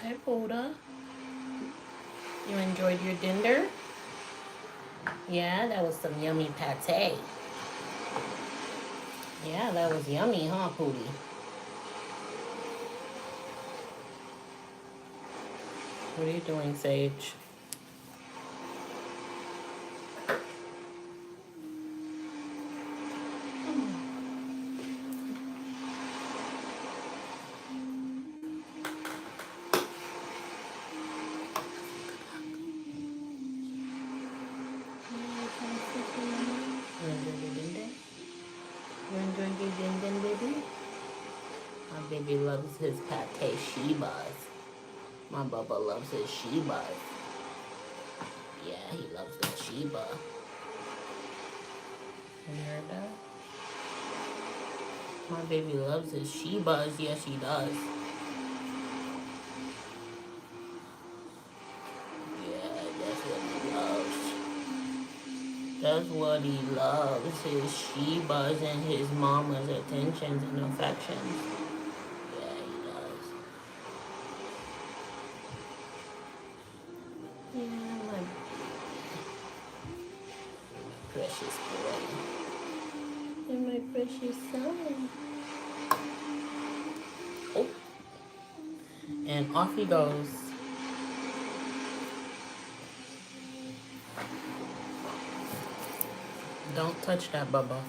Hi, Poda. You enjoyed your dinner? Yeah, that was some yummy pate. Yeah, that was yummy, huh, Pootie? What are you doing, Sage? You enjoyed your dinner? You enjoyed your dinner, baby? My baby loves his pate shebas. My bubba loves his shebas. Yeah, he loves the sheba. You heard that? My baby loves his shebas. Yes, he does. Yeah, that's what he loves. That's what he loves. His shebas and his mama's attentions and affections. Yeah, he does. Yeah, my precious boy. You're my precious son. Oh, and off he goes. Don't touch that, Bubba.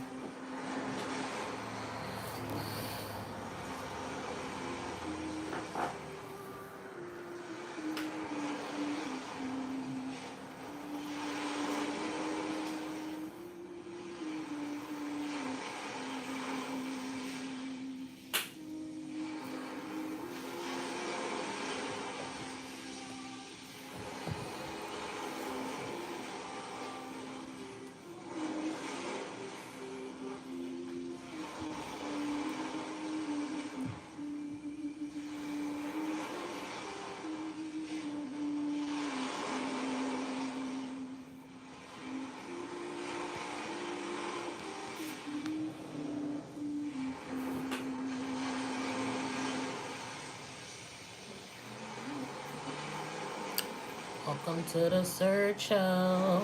Welcome to the TheSergShow.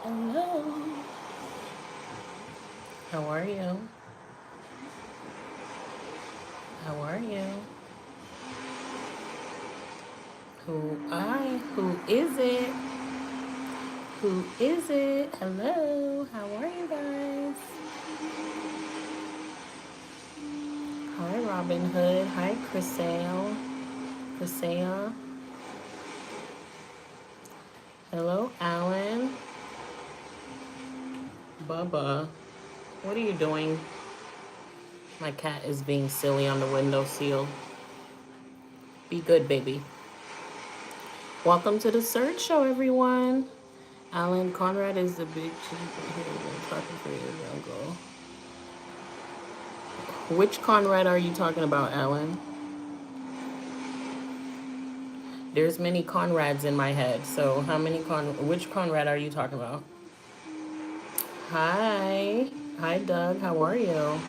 Hello. How are you? How are you? Who is it? Who is it? Hello. How are you guys? Hi, Robin Hood. Hi, Chriselle. Chriselle. Hello, Alan. Bubba. What are you doing? My cat is being silly on the windowsill. Be good, baby. Welcome to the TheSergShow, everyone. Alan Conrad is the big chief who has been talking for years, uncle. Which Conrad are you talking about, Alan? There's many Conrads in my head, so which Conrad are you talking about? Hi. Hi, Doug. How are you?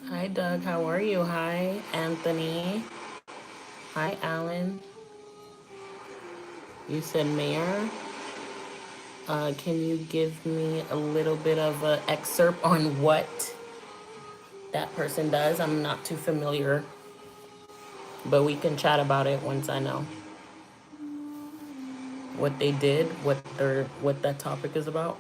Hi, Doug. How are you? Hi, Anthony. Hi, Alan. You said mayor. Can you give me a little bit of an excerpt on what that person does? I'm not too familiar, but we can chat about it once I know what they did, what that topic is about.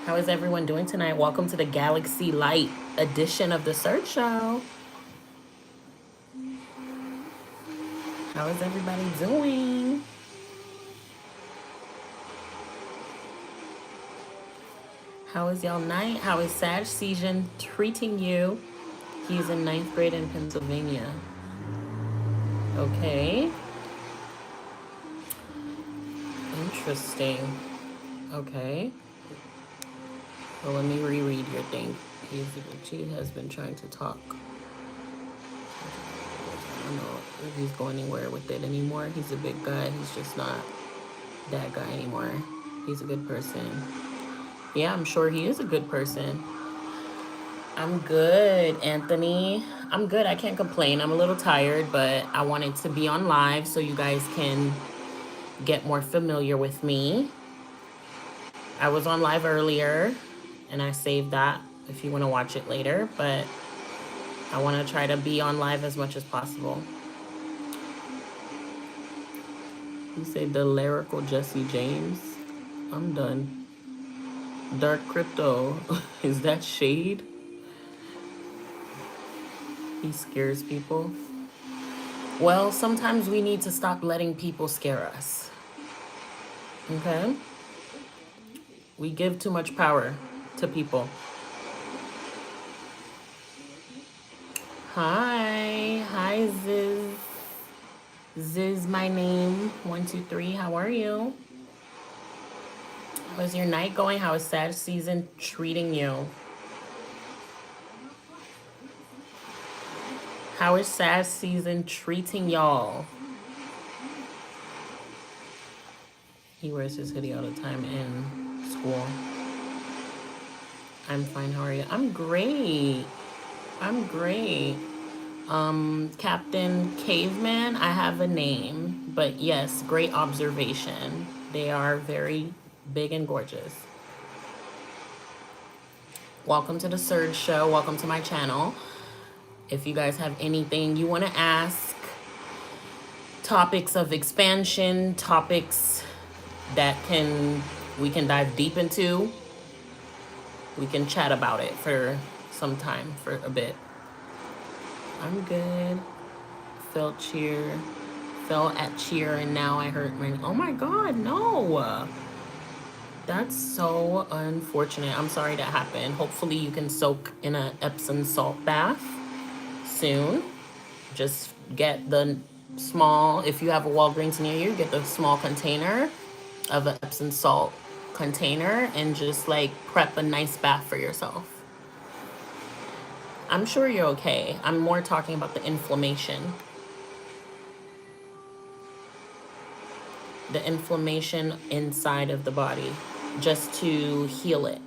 How is everyone doing tonight? Welcome to the Galaxy Light edition of the TheSergShow. How is everybody doing? How is y'all night? How is Sag Season treating you? He's in 9th grade in Pennsylvania. Okay. Interesting. Okay. Well, let me reread your thing. She has been trying to talk. I don't know if he's going anywhere with it anymore. He's a big guy. He's just not that guy anymore. He's a good person. Yeah, I'm sure he is a good person. I'm good, Anthony. I'm good. I can't complain. I'm a little tired, but I wanted to be on live so you guys can get more familiar with me. I was on live earlier and I saved that if you want to watch it later, but I want to try to be on live as much as possible. You say the lyrical Jesse James? I'm done. Dark crypto. Is that shade? He scares people. Well, sometimes we need to stop letting people scare us. Okay? We give too much power to people. Hi. Hi, Ziz. Ziz, my name. 123. How are you? How's your night going? How is sad season treating you? How is sad season treating y'all? He wears his hoodie all the time in school. I'm fine. How are you? I'm great. I'm great. Captain Caveman, I have a name, but yes, great observation. They are very big and gorgeous. Welcome to the TheSergShow. Welcome to my channel. If you guys have anything you want to ask, topics of expansion, topics that we can dive deep into, we can chat about it for some time, for a bit. I'm good. Fell at cheer and now I hurt my, oh my God, no. That's so unfortunate. I'm sorry that happened. Hopefully you can soak in an Epsom salt bath soon. Just get the small, if you have a Walgreens near you, get the small container of an Epsom salt container and just like prep a nice bath for yourself. I'm sure you're okay. I'm more talking about the inflammation. The inflammation inside of the body, just to heal it.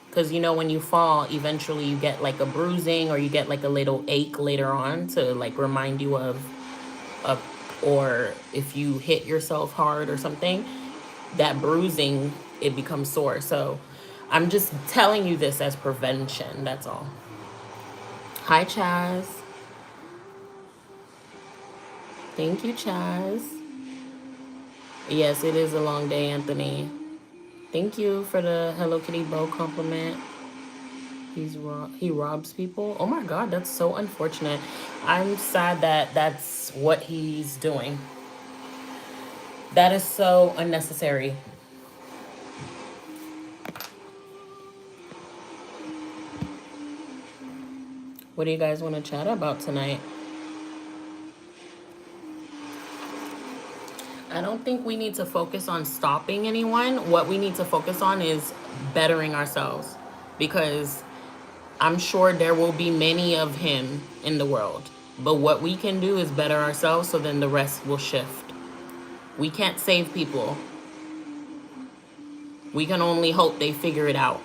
Because, you know, when you fall, eventually you get like a bruising or you get like a little ache later on to like remind you of, or if you hit yourself hard or something, that bruising, it becomes sore. So I'm just telling you this as prevention. That's all. Hi, Chaz. Thank you, Chaz. Yes, it is a long day, Anthony. Thank you for the Hello Kitty bow compliment. He robs people. Oh my God, that's so unfortunate. I'm sad that that's what he's doing. That is so unnecessary. What do you guys want to chat about tonight? I don't think we need to focus on stopping anyone. What we need to focus on is bettering ourselves, because I'm sure there will be many of him in the world. But what we can do is better ourselves, so then the rest will shift. We can't save people. We can only hope they figure it out.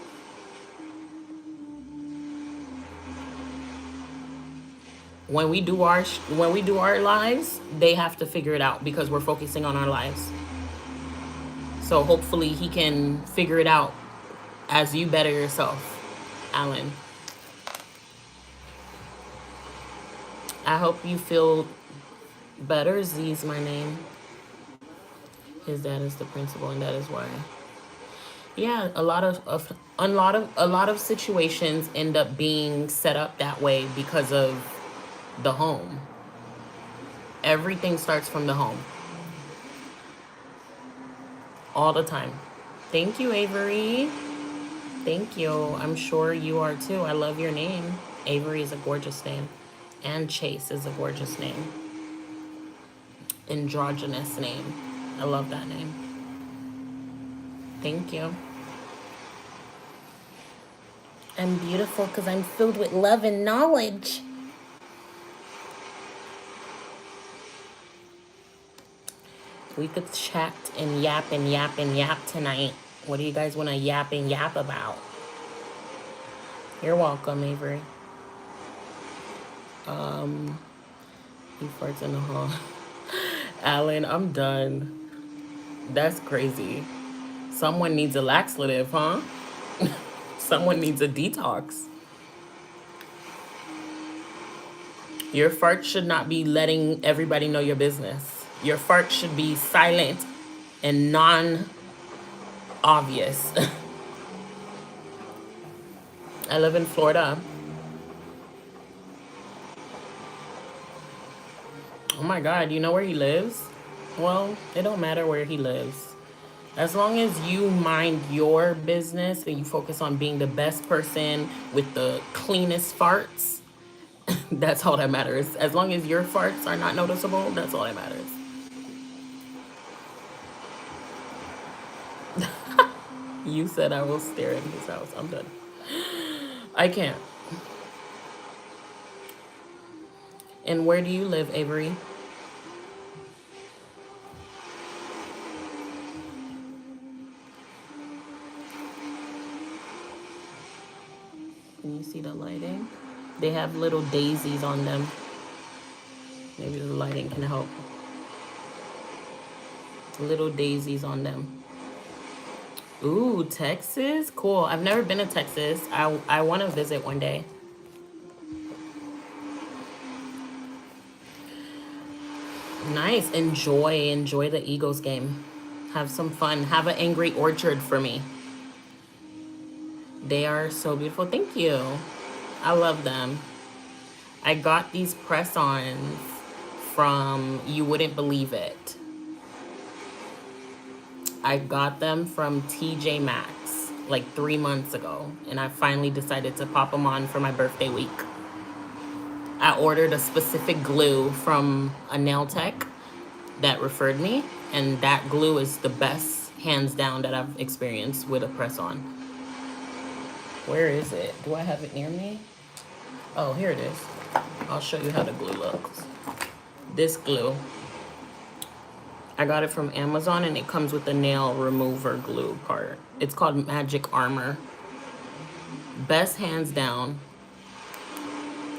When we do our lives, they have to figure it out because we're focusing on our lives. So hopefully he can figure it out as you better yourself, Alan. I hope you feel better. Z's my name. His dad is the principal, and that is why. Yeah, a lot of situations end up being set up that way because of the home. Everything starts from the home. All the time. Thank you, Avery. Thank you. I'm sure you are too. I love your name. Avery is a gorgeous name. And Chase is a gorgeous name. Androgynous name. I love that name. Thank you. I'm beautiful because I'm filled with love and knowledge. We could chat and yap and yap and yap tonight. What do you guys want to yap and yap about? You're welcome, Avery. He farts in the hall. Alan, I'm done. That's crazy. Someone needs a laxative, huh? Someone needs a detox. Your fart should not be letting everybody know your business. Your fart should be silent and non-obvious. I live in Florida. Oh my God, you know where he lives? Well, it don't matter where he lives. As long as you mind your business and you focus on being the best person with the cleanest farts, that's all that matters. As long as your farts are not noticeable, that's all that matters. You said I will stare at his house. I'm done. I can't. And where do you live, Avery? Can you see the lighting? They have little daisies on them. Maybe the lighting can help. Little daisies on them. Ooh, Texas? Cool. I've never been to Texas. I want to visit one day. Nice. Enjoy the Eagles game. Have some fun. Have an angry orchard for me. They are so beautiful. Thank you. I love them. I got these press-ons from, you wouldn't believe it, I got them from TJ Maxx like 3 months ago, and I finally decided to pop them on for my birthday week. I ordered a specific glue from a nail tech that referred me, and that glue is the best, hands down, that I've experienced with a press-on. Where is it? Do I have it near me? Oh, here it is. I'll show you how the glue looks. This glue, I got it from Amazon, and it comes with the nail remover glue part. It's called Magic Armor. Best hands down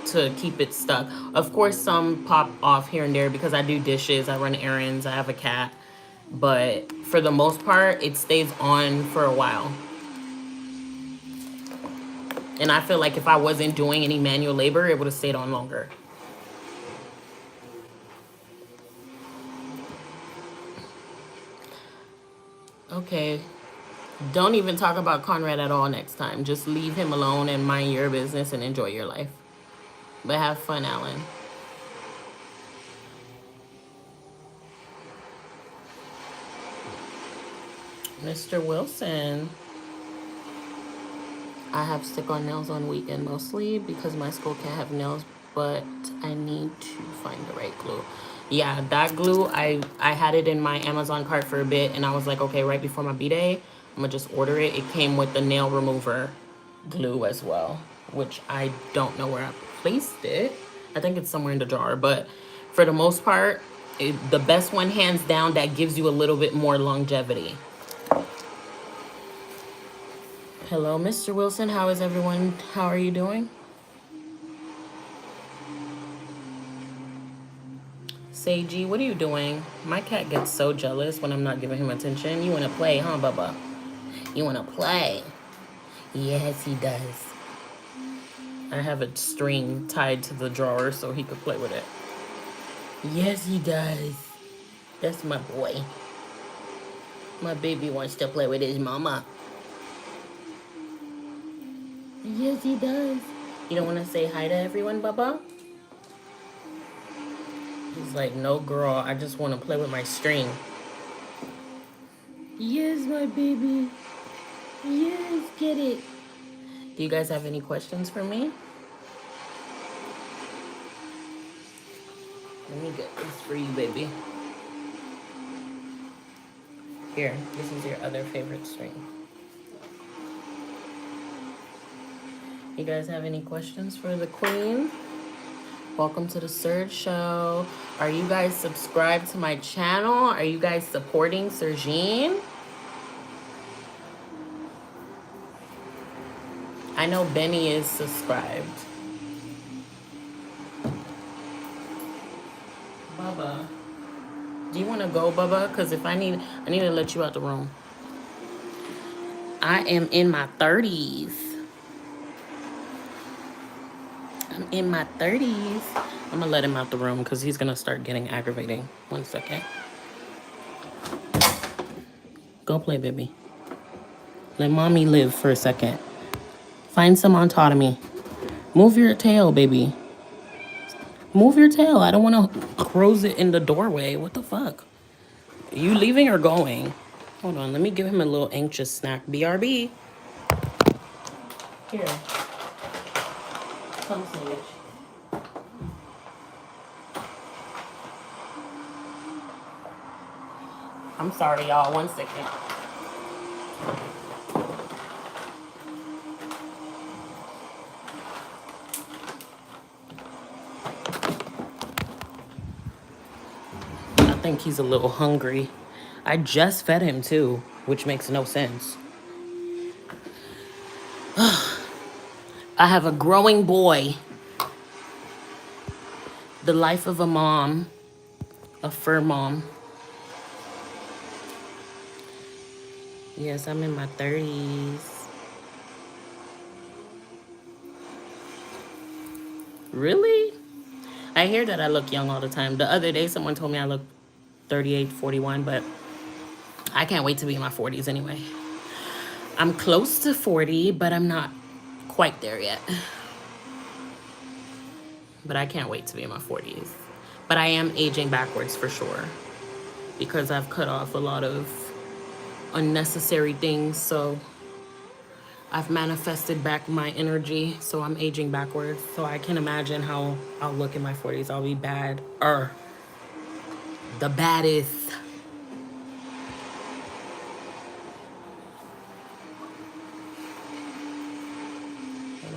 to keep it stuck. Of course, some pop off here and there because I do dishes, I run errands, I have a cat. But for the most part, it stays on for a while. And I feel like if I wasn't doing any manual labor, it would have stayed on longer. Okay. Don't even talk about Conrad at all next time. Just leave him alone and mind your business and enjoy your life. But have fun, Alan. Mr. Wilson. I have stick-on nails on weekend mostly because my school can't have nails, but I need to find the right glue. Yeah, that glue, I had it in my Amazon cart for a bit, and I was like, okay, right before my B-Day, I'm gonna just order it. It came with the nail remover glue as well, which I don't know where I placed it. I think it's somewhere in the jar, but for the most part, the best one, hands down, that gives you a little bit more longevity. Hello, Mr. Wilson. How is everyone? How are you doing? Seiji, what are you doing? My cat gets so jealous when I'm not giving him attention. You want to play, huh, Bubba? You want to play? Yes, he does. I have a string tied to the drawer so he could play with it. Yes, he does. That's my boy. My baby wants to play with his mama. Yes, he does. You don't want to say hi to everyone, Bubba? He's like, no, girl, I just want to play with my string. Yes, my baby. Yes, get it. Do you guys have any questions for me? Let me get this for you, baby. Here, this is your other favorite string. You guys have any questions for the queen? Welcome to the TheSergShow. Are you guys subscribed to my channel? Are you guys supporting Sergine? I know Benny is subscribed. Bubba. Do you want to go, Bubba? Because if I need to let you out the room. I am in my 30s. I'm in my 30s. I'm going to let him out the room because he's going to start getting aggravating. 1 second. Go play, baby. Let mommy live for a second. Find some autonomy. Move your tail, baby. Move your tail. I don't want to close it in the doorway. What the fuck? Are you leaving or going? Hold on. Let me give him a little anxious snack. BRB. Here. Come sandwich. I'm sorry, y'all. 1 second. I think he's a little hungry. I just fed him too, which makes no sense. I have a growing boy. The life of a mom. A fur mom. Yes, I'm in my 30s. Really? I hear that I look young all the time. The other day, someone told me I look 38, 41, but I can't wait to be in my 40s anyway. I'm close to 40, but I'm not quite there yet. But I can't wait to be in my 40s. But I am aging backwards for sure because I've cut off a lot of unnecessary things. So I've manifested back my energy. So I'm aging backwards. So I can imagine how I'll look in my 40s. I'll be bad. The baddest.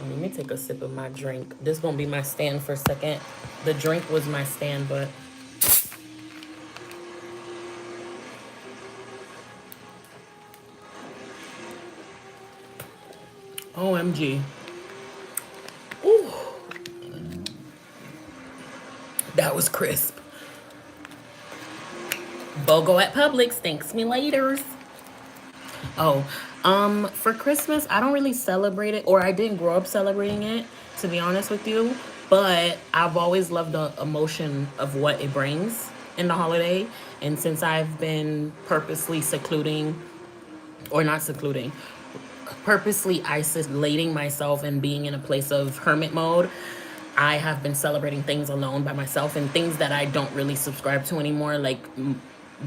Let me take a sip of my drink. This is gonna be my stand for a second. The drink was my stand, but OMG. Ooh. That was crisp. BOGO at Publix, thanks me laters. Oh, for Christmas, I don't really celebrate it, or I didn't grow up celebrating it, to be honest with you. But I've always loved the emotion of what it brings in the holiday. And since I've been purposely purposely isolating myself and being in a place of hermit mode, I have been celebrating things alone by myself and things that I don't really subscribe to anymore, like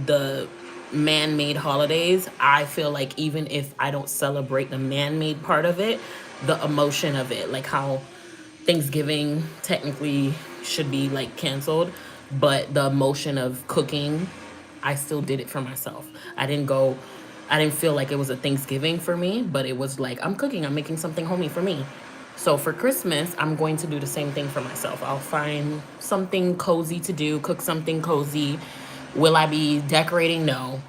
the man-made holidays. I feel like even if I don't celebrate the man-made part of it, the emotion of it, like how Thanksgiving technically should be like canceled, but the emotion of cooking, I still did it for myself. I didn't feel like it was a Thanksgiving for me, but it was like, I'm cooking, I'm making something homey for me. So for Christmas, I'm going to do the same thing for myself. I'll find something cozy to do, cook something cozy. Will I be decorating? No.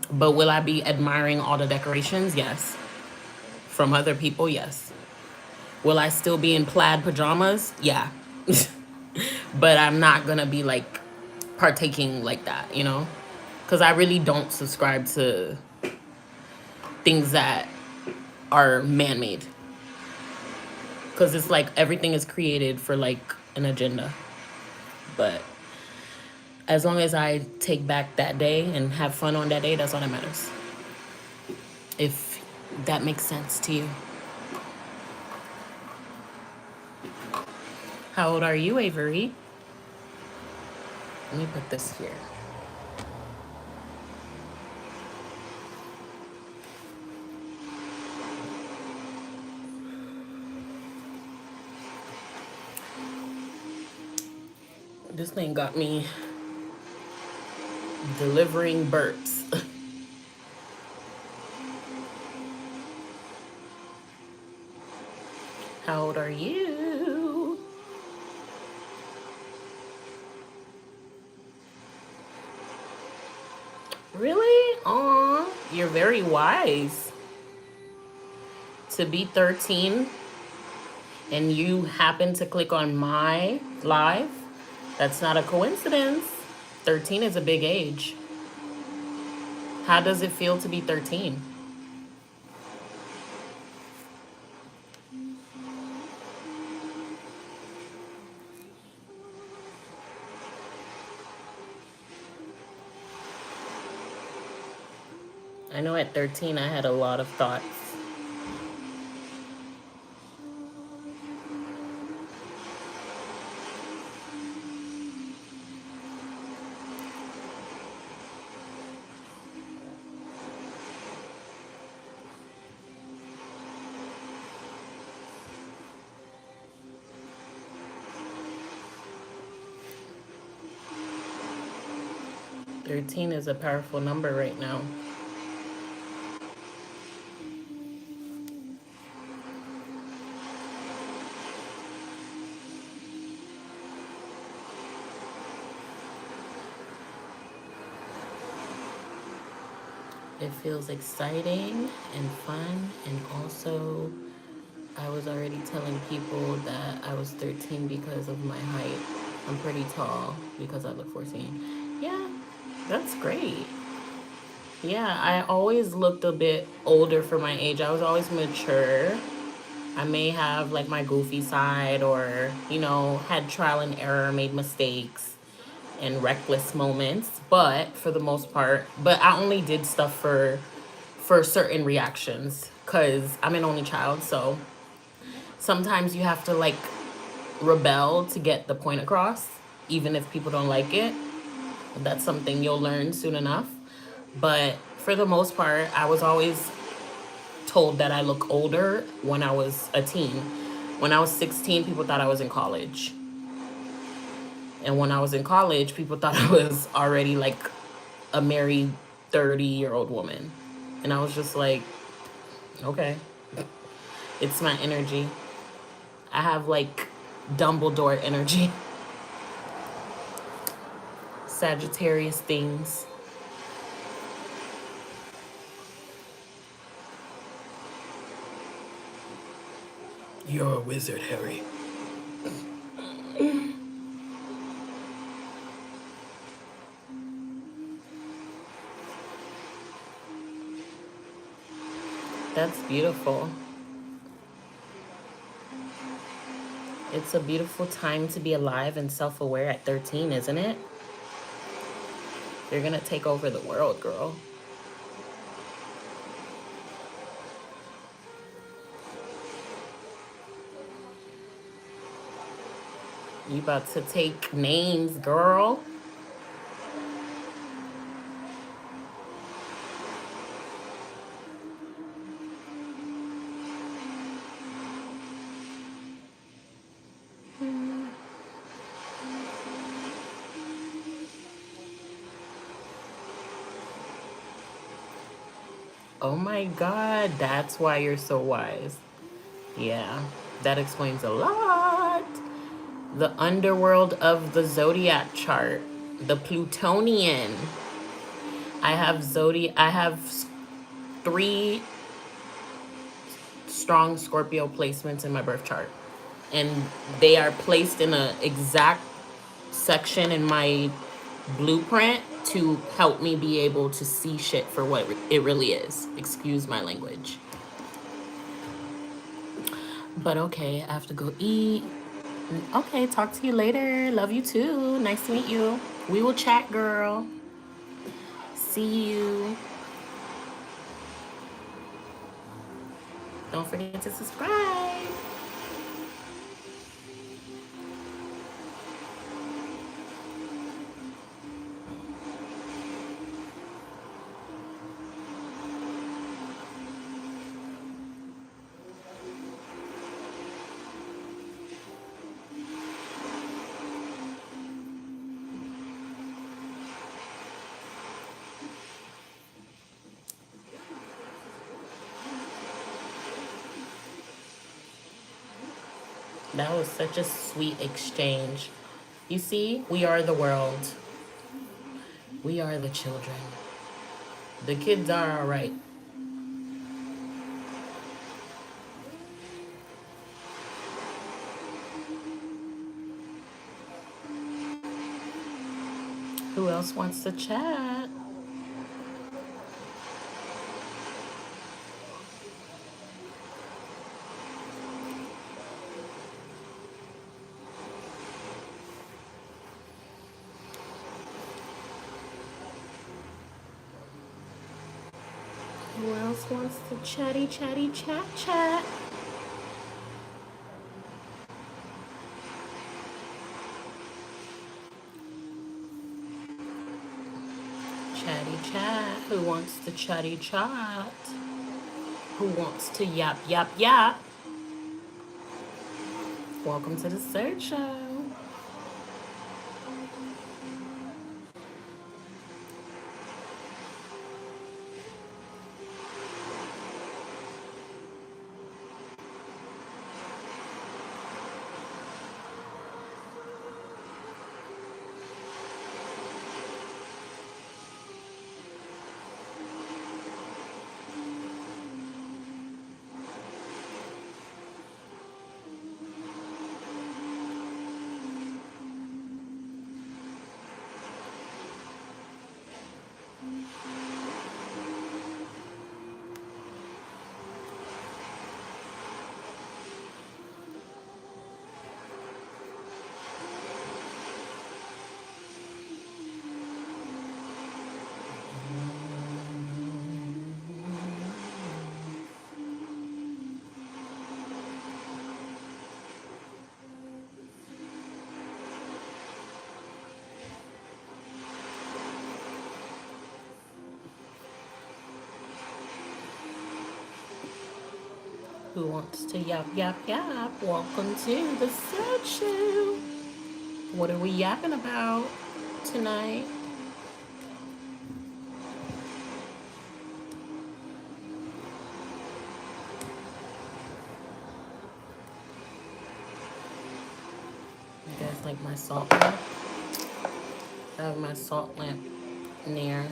But will I be admiring all the decorations? Yes. From other people? Yes. Will I still be in plaid pajamas? Yeah. But I'm not gonna be like partaking like that, you know? Because I really don't subscribe to things that are man-made. Because it's like everything is created for like an agenda. But as long as I take back that day and have fun on that day, that's all that matters. If that makes sense to you. How old are you, Avery? Let me put this here. This thing got me delivering burps. How old are you? Really? Aw, you're very wise. to be 13 and you happen to click on my live, that's not a coincidence. 13 is a big age. How does it feel to be 13? I know at 13 I had a lot of thoughts. 13 is a powerful number right now. It feels exciting and fun, and also I was already telling people that I was 13 because of my height. I'm pretty tall because I look 14. Yeah, that's great. Yeah, I always looked a bit older for my age. I was always mature. I may have like my goofy side or, had trial and error, made mistakes and reckless moments, but for the most part, I only did stuff for certain reactions cuz I'm an only child, so sometimes you have to like rebel to get the point across even if people don't like it. That's something you'll learn soon enough. But for the most part, I was always told that I look older when I was a teen. When I was 16, people thought I was in college. And when I was in college, people thought I was already like a married 30-year-old woman. And I was just like, okay, it's my energy. I have like Dumbledore energy. Sagittarius things. You're a wizard, Harry. That's beautiful. It's a beautiful time to be alive and self-aware at 13, isn't it? You're gonna take over the world, girl. You about to take names, girl. Oh my God, that's why you're so wise. Yeah, that explains a lot. The underworld of the zodiac chart, the Plutonian. I have three strong Scorpio placements in my birth chart. And they are placed in an exact section in my blueprint to help me be able to see shit for what it really is. Excuse my language. But okay, I have to go eat. Okay, talk to you later. Love you too. Nice to meet you. We will chat, girl. See you. Don't forget to subscribe. That was such a sweet exchange. You see, we are the world. We are the children. The kids are all right. else wants to chat? Who else wants to chatty, chatty, chat, chat? Chatty chat. Who wants to chatty chat? Who wants to yap, yap, yap? Welcome to the Serg Show. Who wants to yap, yap, yap? Welcome to the Serg Show. What are we yapping about tonight? You guys like my salt lamp? I have my salt lamp near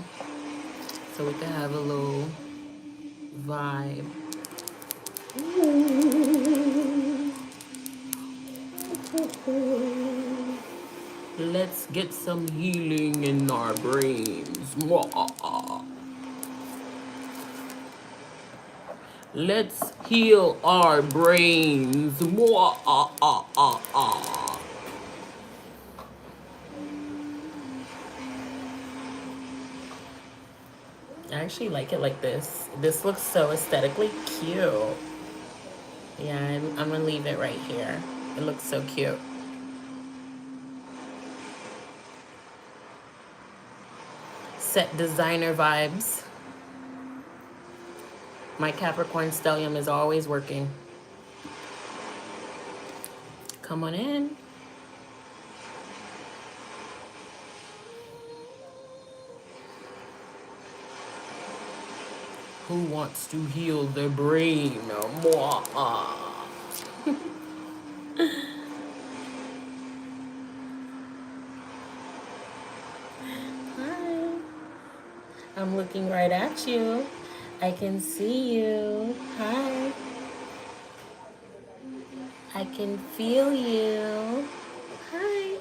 so we can have a little vibe. Let's get some healing in our brains. Let's heal our brains. I actually like it like this. This looks so aesthetically cute. Yeah, I'm gonna leave it right here. It looks so cute. Set designer vibes. My Capricorn stellium is always working. Come on in. Who wants to heal their brain? Hi. I'm looking right at you. I can see you. Hi. I can feel you. Hi.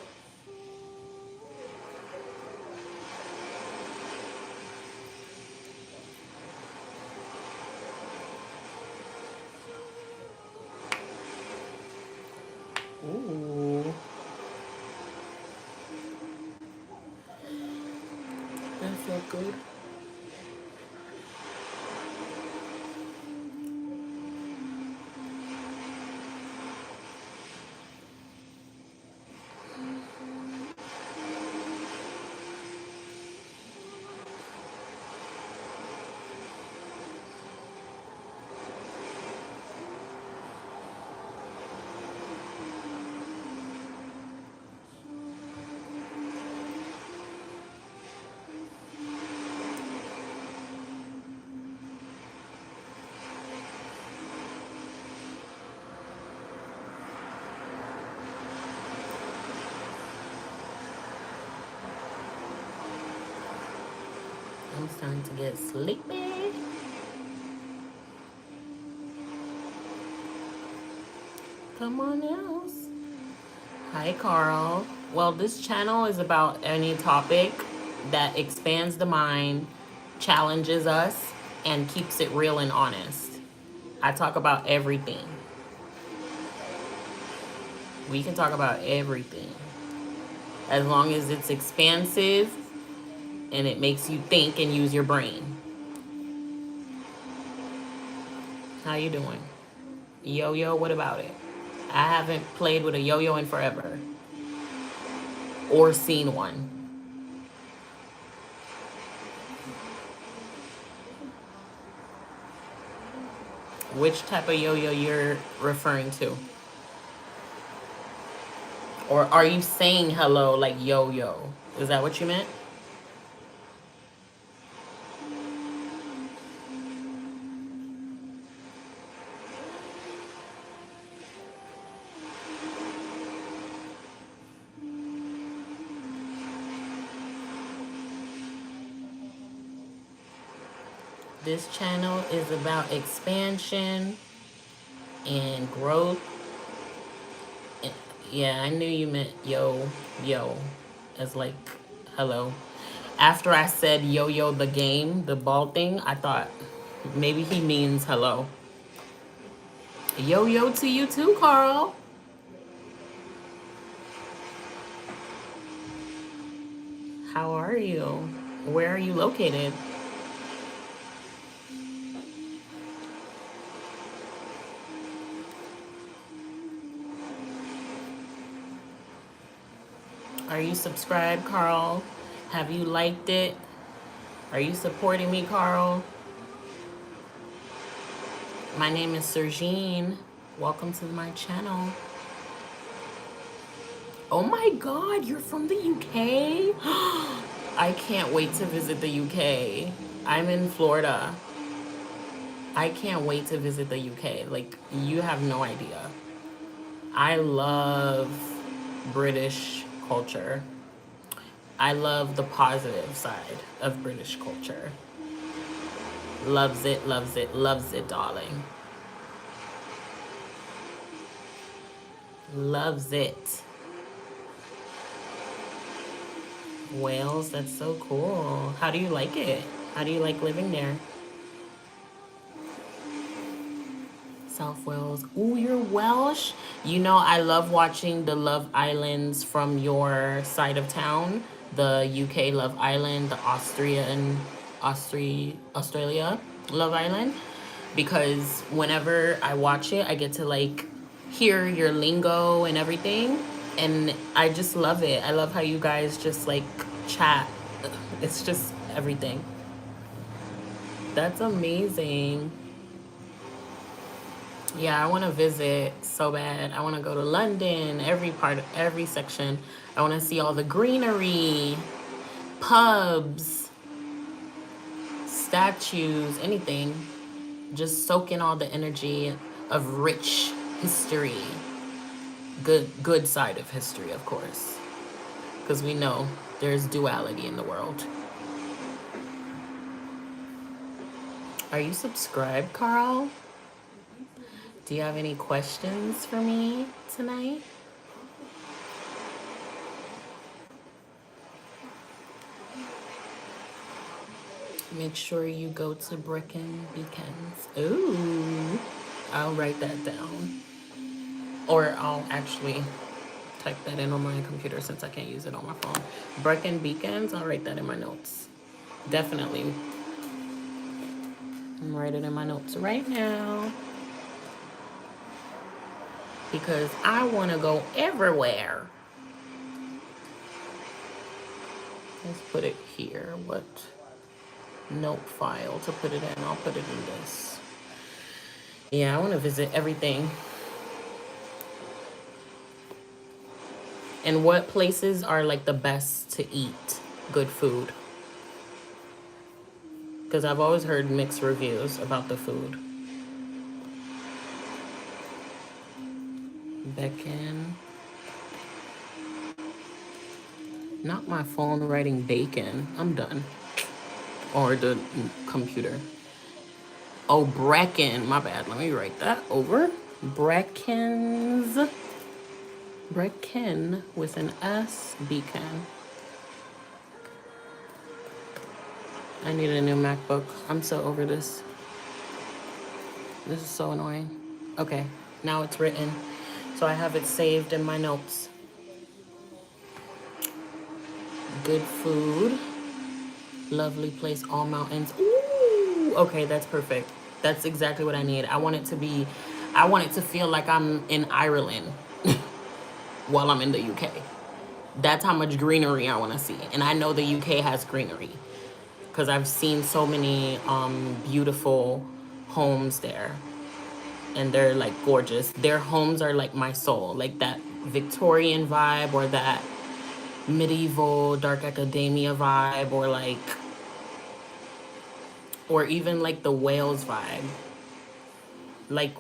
Ooh. That felt good. I'm starting to get sleepy. Come on else. Hi, Carl. Well, this channel is about any topic. that expands the mind, challenges us, and keeps it real and honest. I talk about everything. We can talk about everything. As long as it's expansive and it makes you think and use your brain. How you doing? Yo-yo, what about it? I haven't played with a yo-yo in forever. Or seen one. Which type of yo-yo you're referring to? Or are you saying hello like yo-yo? Is that what you meant? This channel is about expansion and growth. Yeah, I knew you meant yo, as like hello. After I said yo-yo the game, the ball thing, I thought maybe he means hello. Yo-yo to you too, Carl. How are you? Where are you located? Are you subscribed, Carl? Have you liked it? Are you supporting me, Carl? My name is Sergine. Welcome to my channel. Oh my God, you're from the UK? I can't wait to visit the UK. I'm in Florida. I can't wait to visit the UK. Like, you have no idea. I love British culture. I love the positive side of British culture. Loves it, loves it, loves it, darling. Loves it. Wales, that's so cool. How do you like it? How do you like living there? South Wales. Ooh, you're Welsh? You know, I love watching the Love Islands from your side of town. The UK Love Island, the Australia Love Island. Because whenever I watch it, I get to like hear your lingo and everything. And I just love it. I love how you guys just like chat. It's just everything. That's amazing. Yeah, I want to visit so bad. I want to go to London, every section. I want to see all the greenery, pubs, statues, anything. Just soak in all the energy of rich history. Good side of history, of course. Because we know there's duality in the world. Are you subscribed, Carl? Do you have any questions for me tonight? Make sure you go to Brecon Beacons. Ooh, I'll write that down. Or I'll actually type that in on my computer since I can't use it on my phone. Brecon Beacons, I'll write that in my notes. Definitely. I'm writing it in my notes right now. Because I want to go everywhere. Let's put it here. What note file to put it in? I'll put it in this. Yeah, I want to visit everything. And what places are like the best to eat good food? Because I've always heard mixed reviews about the food. Bacon. Not my phone writing bacon. I'm done. Or the computer. Oh, Brecon. My bad. Let me write that over. Brecons. Brecon with an S. Beacon. I need a new MacBook. I'm so over this. This is so annoying. Okay, now it's written. So I have it saved in my notes. Good food. Lovely place, all mountains. Ooh, okay, that's perfect. That's exactly what I need. I want it to feel like I'm in Ireland while I'm in the UK. That's how much greenery I want to see. And I know the UK has greenery because I've seen so many beautiful homes there. And they're like gorgeous. Their homes are like my soul, like that Victorian vibe or that medieval dark academia vibe or even like the Wales vibe. Like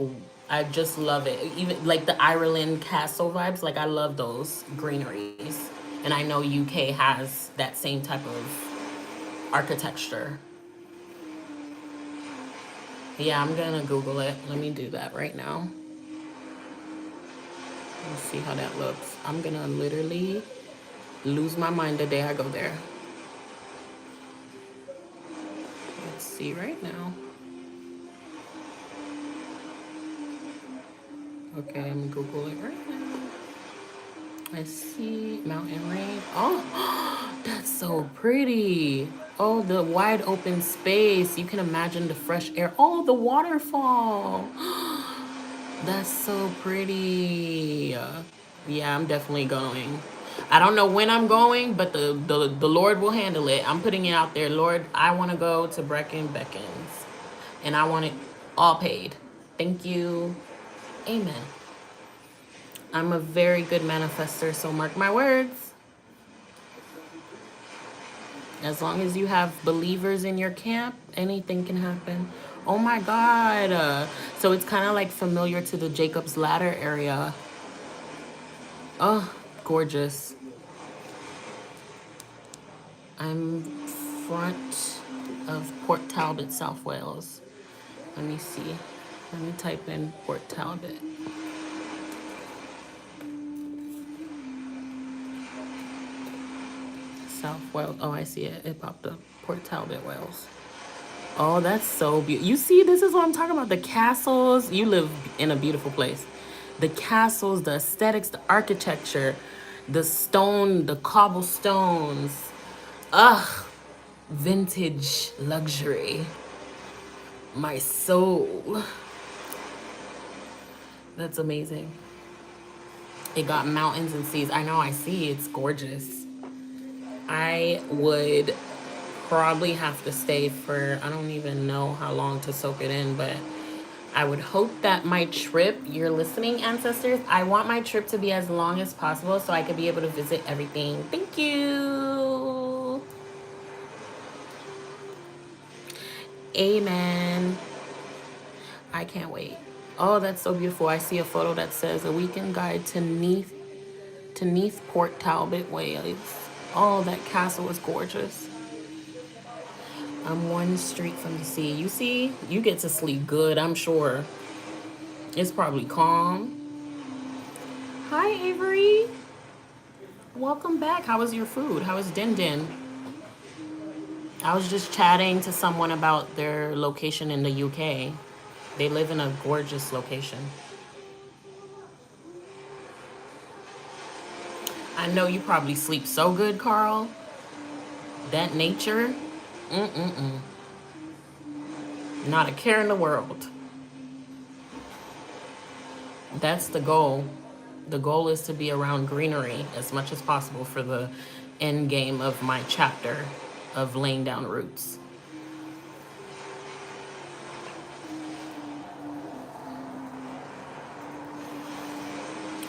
I just love it. Even like the Ireland castle vibes, like I love those greeneries. And I know UK has that same type of architecture. Yeah, I'm gonna Google it. Let me do that right now. Let's see how that looks. I'm gonna literally lose my mind the day I go there. Let's see right now. Okay, I'm gonna Google it right now. I see mountain range. Oh, that's so pretty. Oh, the wide open space. You can imagine the fresh air. Oh, the waterfall. That's so pretty. Yeah, I'm definitely going. I don't know when I'm going, but the Lord will handle it. I'm putting it out there. Lord, I want to go to Brecken Beckons. And I want it all paid. Thank you. Amen. I'm a very good manifester, so mark my words. As long as you have believers in your camp, anything can happen. Oh my God. So it's kind of like familiar to the Jacob's Ladder area. Oh, gorgeous. I'm front of Port Talbot, South Wales. Let me see. Let me type in Port Talbot. South Wales. Oh, I see it. It popped up. Port Talbot, Wales. Oh, that's so beautiful. You see, this is what I'm talking about. The castles. You live in a beautiful place. The castles, the aesthetics, the architecture, the stone, the cobblestones. Ugh, vintage luxury. My soul. That's amazing. It got mountains and seas. I know, I see. It's gorgeous. I would probably have to stay for, I don't even know how long to soak it in, but I would hope that my trip, you're listening, ancestors, I want my trip to be as long as possible so I could be able to visit everything. Thank you. Amen. I can't wait. Oh, that's so beautiful. I see a photo that says a weekend guide to Neath Port Talbot, Wales. Oh, that castle is gorgeous. I'm one street from the sea. You see, you get to sleep good, I'm sure. It's probably calm. Hi, Avery. Welcome back. How was your food? How was Din Din? I was just chatting to someone about their location in the UK. They live in a gorgeous location. I know you probably sleep so good, Carl. That nature, not a care in the world. That's the goal. The goal is to be around greenery as much as possible for the end game of my chapter of laying down roots.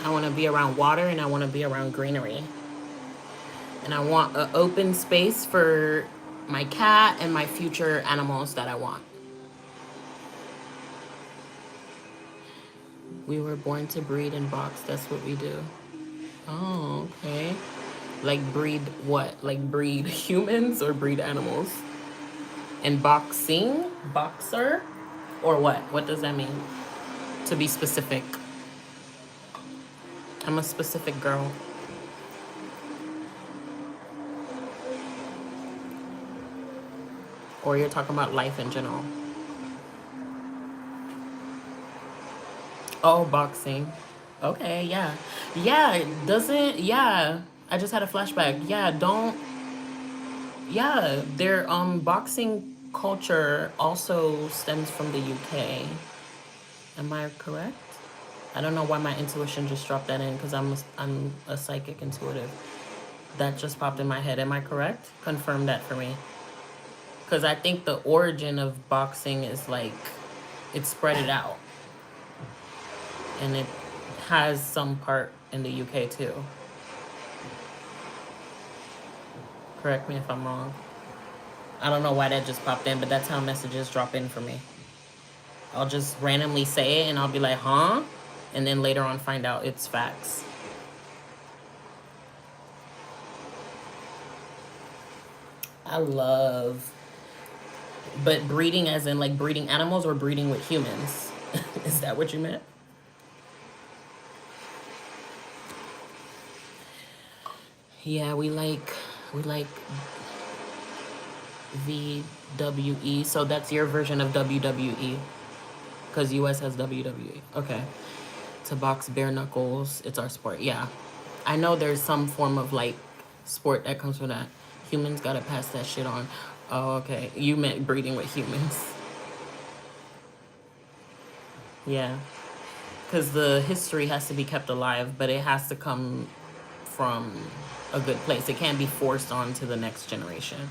I want to be around water and I want to be around greenery. And I want an open space for my cat and my future animals that I want. We were born to breed and box. That's what we do. Oh, okay. Like breed what? Like breed humans or breed animals? And boxing? Boxer? Or what? What does that mean? To be specific. I'm a specific girl. Or you're talking about life in general? Oh, boxing. Okay, yeah. Yeah, it doesn't, yeah. I just had a flashback. Yeah, don't, yeah, their boxing culture also stems from the UK. Am I correct? I don't know why my intuition just dropped that in because I'm a psychic intuitive. That just popped in my head. Am I correct? Confirm that for me. Because I think the origin of boxing is like, it spread it out. And it has some part in the UK too. Correct me if I'm wrong. I don't know why that just popped in, but that's how messages drop in for me. I'll just randomly say it and I'll be like, huh? And then later on find out it's facts. I love, but breeding as in like breeding animals or breeding with humans? Is that what you meant? Yeah, we like VWE. So that's your version of WWE because US has WWE. Okay. To box bare knuckles, it's our sport. Yeah. I know there's some form of like sport that comes from that. Humans gotta pass that shit on. Oh, okay. You meant breeding with humans. Yeah. Because the history has to be kept alive, but it has to come from a good place. It can't be forced on to the next generation.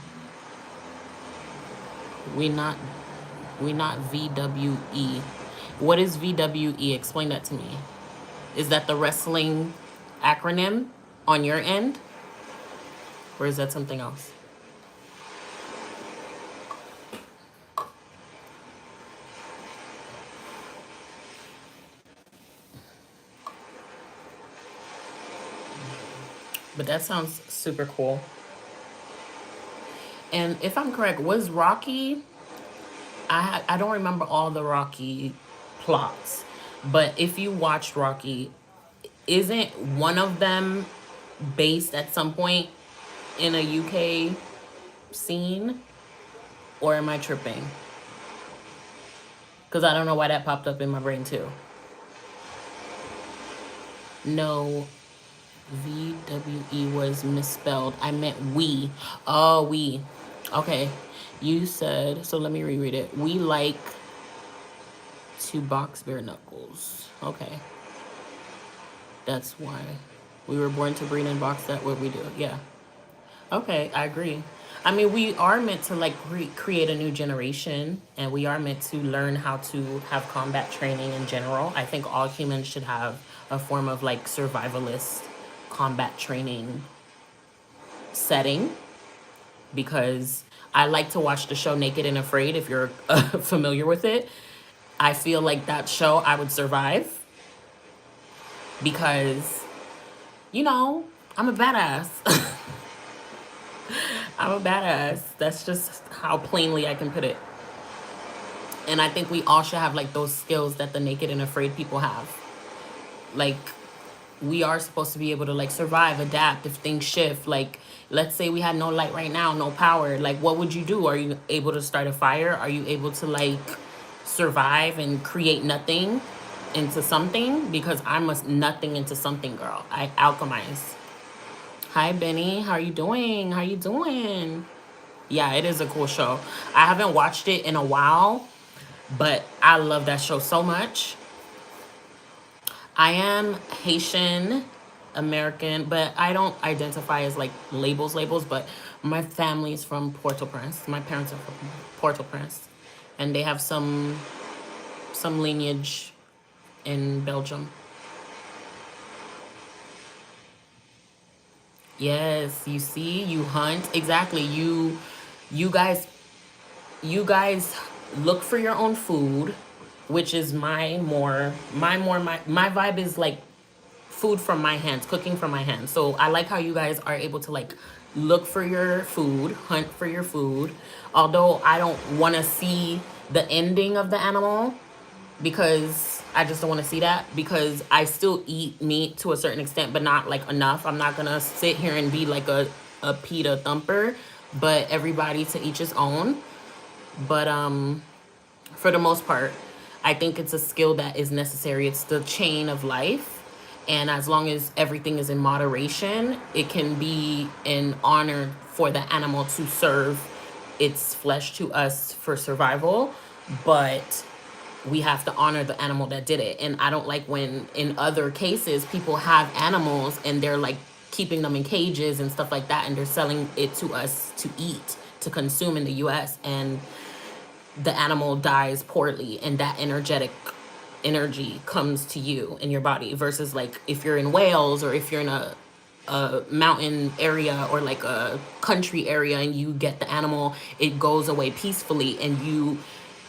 We not we not VWE. What is VWE? Explain that to me. Is that the wrestling acronym on your end? Or is that something else? But that sounds super cool. And if I'm correct, was Rocky, I don't remember all the Rocky plots, but if you watched Rocky, isn't one of them based at some point in a UK scene? Or am I tripping? Because I don't know why that popped up in my brain too. No, VWE was misspelled. I meant we. Oh, we. Okay. You said, so let me reread it. We like to box bare knuckles. Okay. That's why. We were born to breed and box. That what we do. Yeah. Okay, I agree. I mean, we are meant to like create a new generation, and we are meant to learn how to have combat training in general. I think all humans should have a form of like survivalist combat training setting because I like to watch the show Naked and Afraid if you're familiar with it. I feel like that show I would survive because, you know, I'm a badass. I'm a badass. That's just how plainly I can put it. And I think we all should have like those skills that the naked and afraid people have. Like we are supposed to be able to like survive, adapt if things shift. Like let's say we had no light right now, no power. Like what would you do? Are you able to start a fire? Are you able to like survive and create nothing into something? Because I'm a nothing into something girl. I alchemize. Hi Benny, how are you doing? How you doing? Yeah, it is a cool show. I haven't watched it in a while, but I love that show so much. I am Haitian American, but I don't identify as like labels, but my family's from Port-au-Prince. My parents are from Port-au-Prince, and they have some lineage in Belgium. Yes, you see, you hunt. Exactly. You guys you guys look for your own food, which is my vibe is like food from my hands, cooking from my hands. So I like how you guys are able to like look for your food, hunt for your food. Although I don't want to see the ending of the animal because I just don't want to see that because I still eat meat to a certain extent, but not like enough. I'm not gonna sit here and be like a PETA thumper, but everybody to each his own. But for the most part, I think it's a skill that is necessary. It's the chain of life. And as long as everything is in moderation, it can be an honor for the animal to serve its flesh to us for survival. But we have to honor the animal that did it. And I don't like when in other cases people have animals and they're like keeping them in cages and stuff like that, and they're selling it to us to eat, to consume in the US, and the animal dies poorly, and that energy comes to you in your body, versus like if you're in Wales or if you're in a mountain area or like a country area and you get the animal, it goes away peacefully and you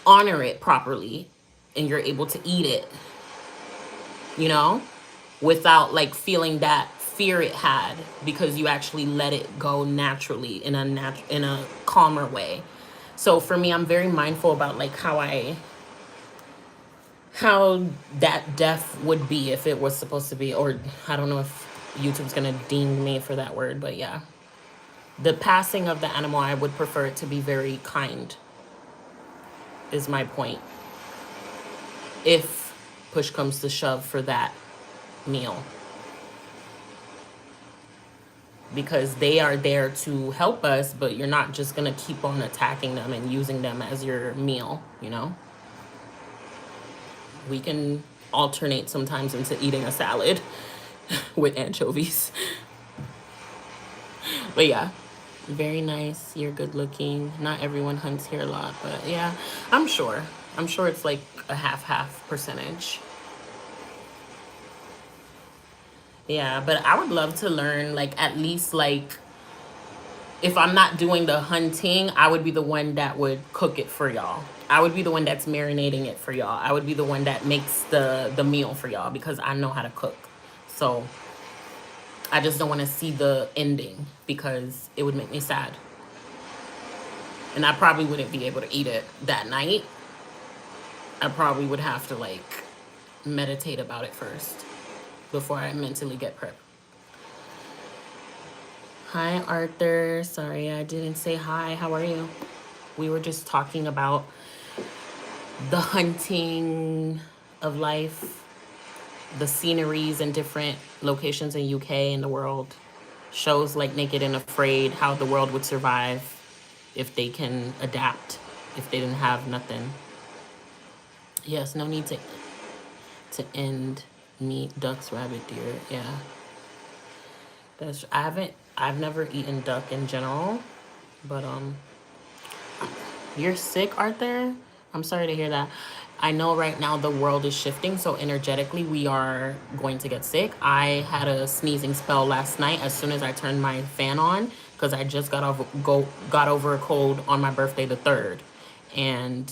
honor it properly and you're able to eat it, you know, without like feeling that fear it had, because you actually let it go naturally in a calmer way. So for me, I'm very mindful about like how that death would be if it was supposed to be, or I don't know if YouTube's gonna ding me for that word, but yeah. The passing of the animal, I would prefer it to be very kind, is my point. If push comes to shove for that meal. Because they are there to help us, but you're not just gonna keep on attacking them and using them as your meal, you know? We can alternate sometimes into eating a salad with anchovies. But yeah, very nice. You're good looking. Not everyone hunts here a lot, but yeah, I'm sure. I'm sure it's like a half percentage. Yeah, but I would love to learn, like, at least, like, if I'm not doing the hunting, I would be the one that would cook it for y'all. I would be the one that's marinating it for y'all. I would be the one that makes the meal for y'all, because I know how to cook. So I just don't want to see the ending, because it would make me sad. And I probably wouldn't be able to eat it that night. I probably would have to like meditate about it first before I mentally get prepped. Hi, Arthur. Sorry, I didn't say hi. How are you? We were just talking about the hunting of life, the sceneries in different locations in UK and the world. Shows like Naked and Afraid, how the world would survive if they can adapt, if they didn't have nothing. Yes, no need to end meat, ducks, rabbit, deer. Yeah. I've never eaten duck in general, but you're sick, Arthur? I'm sorry to hear that. I know right now the world is shifting, so energetically we are going to get sick. I had a sneezing spell last night as soon as I turned my fan on, because I just got over a cold on my birthday, the 3rd. And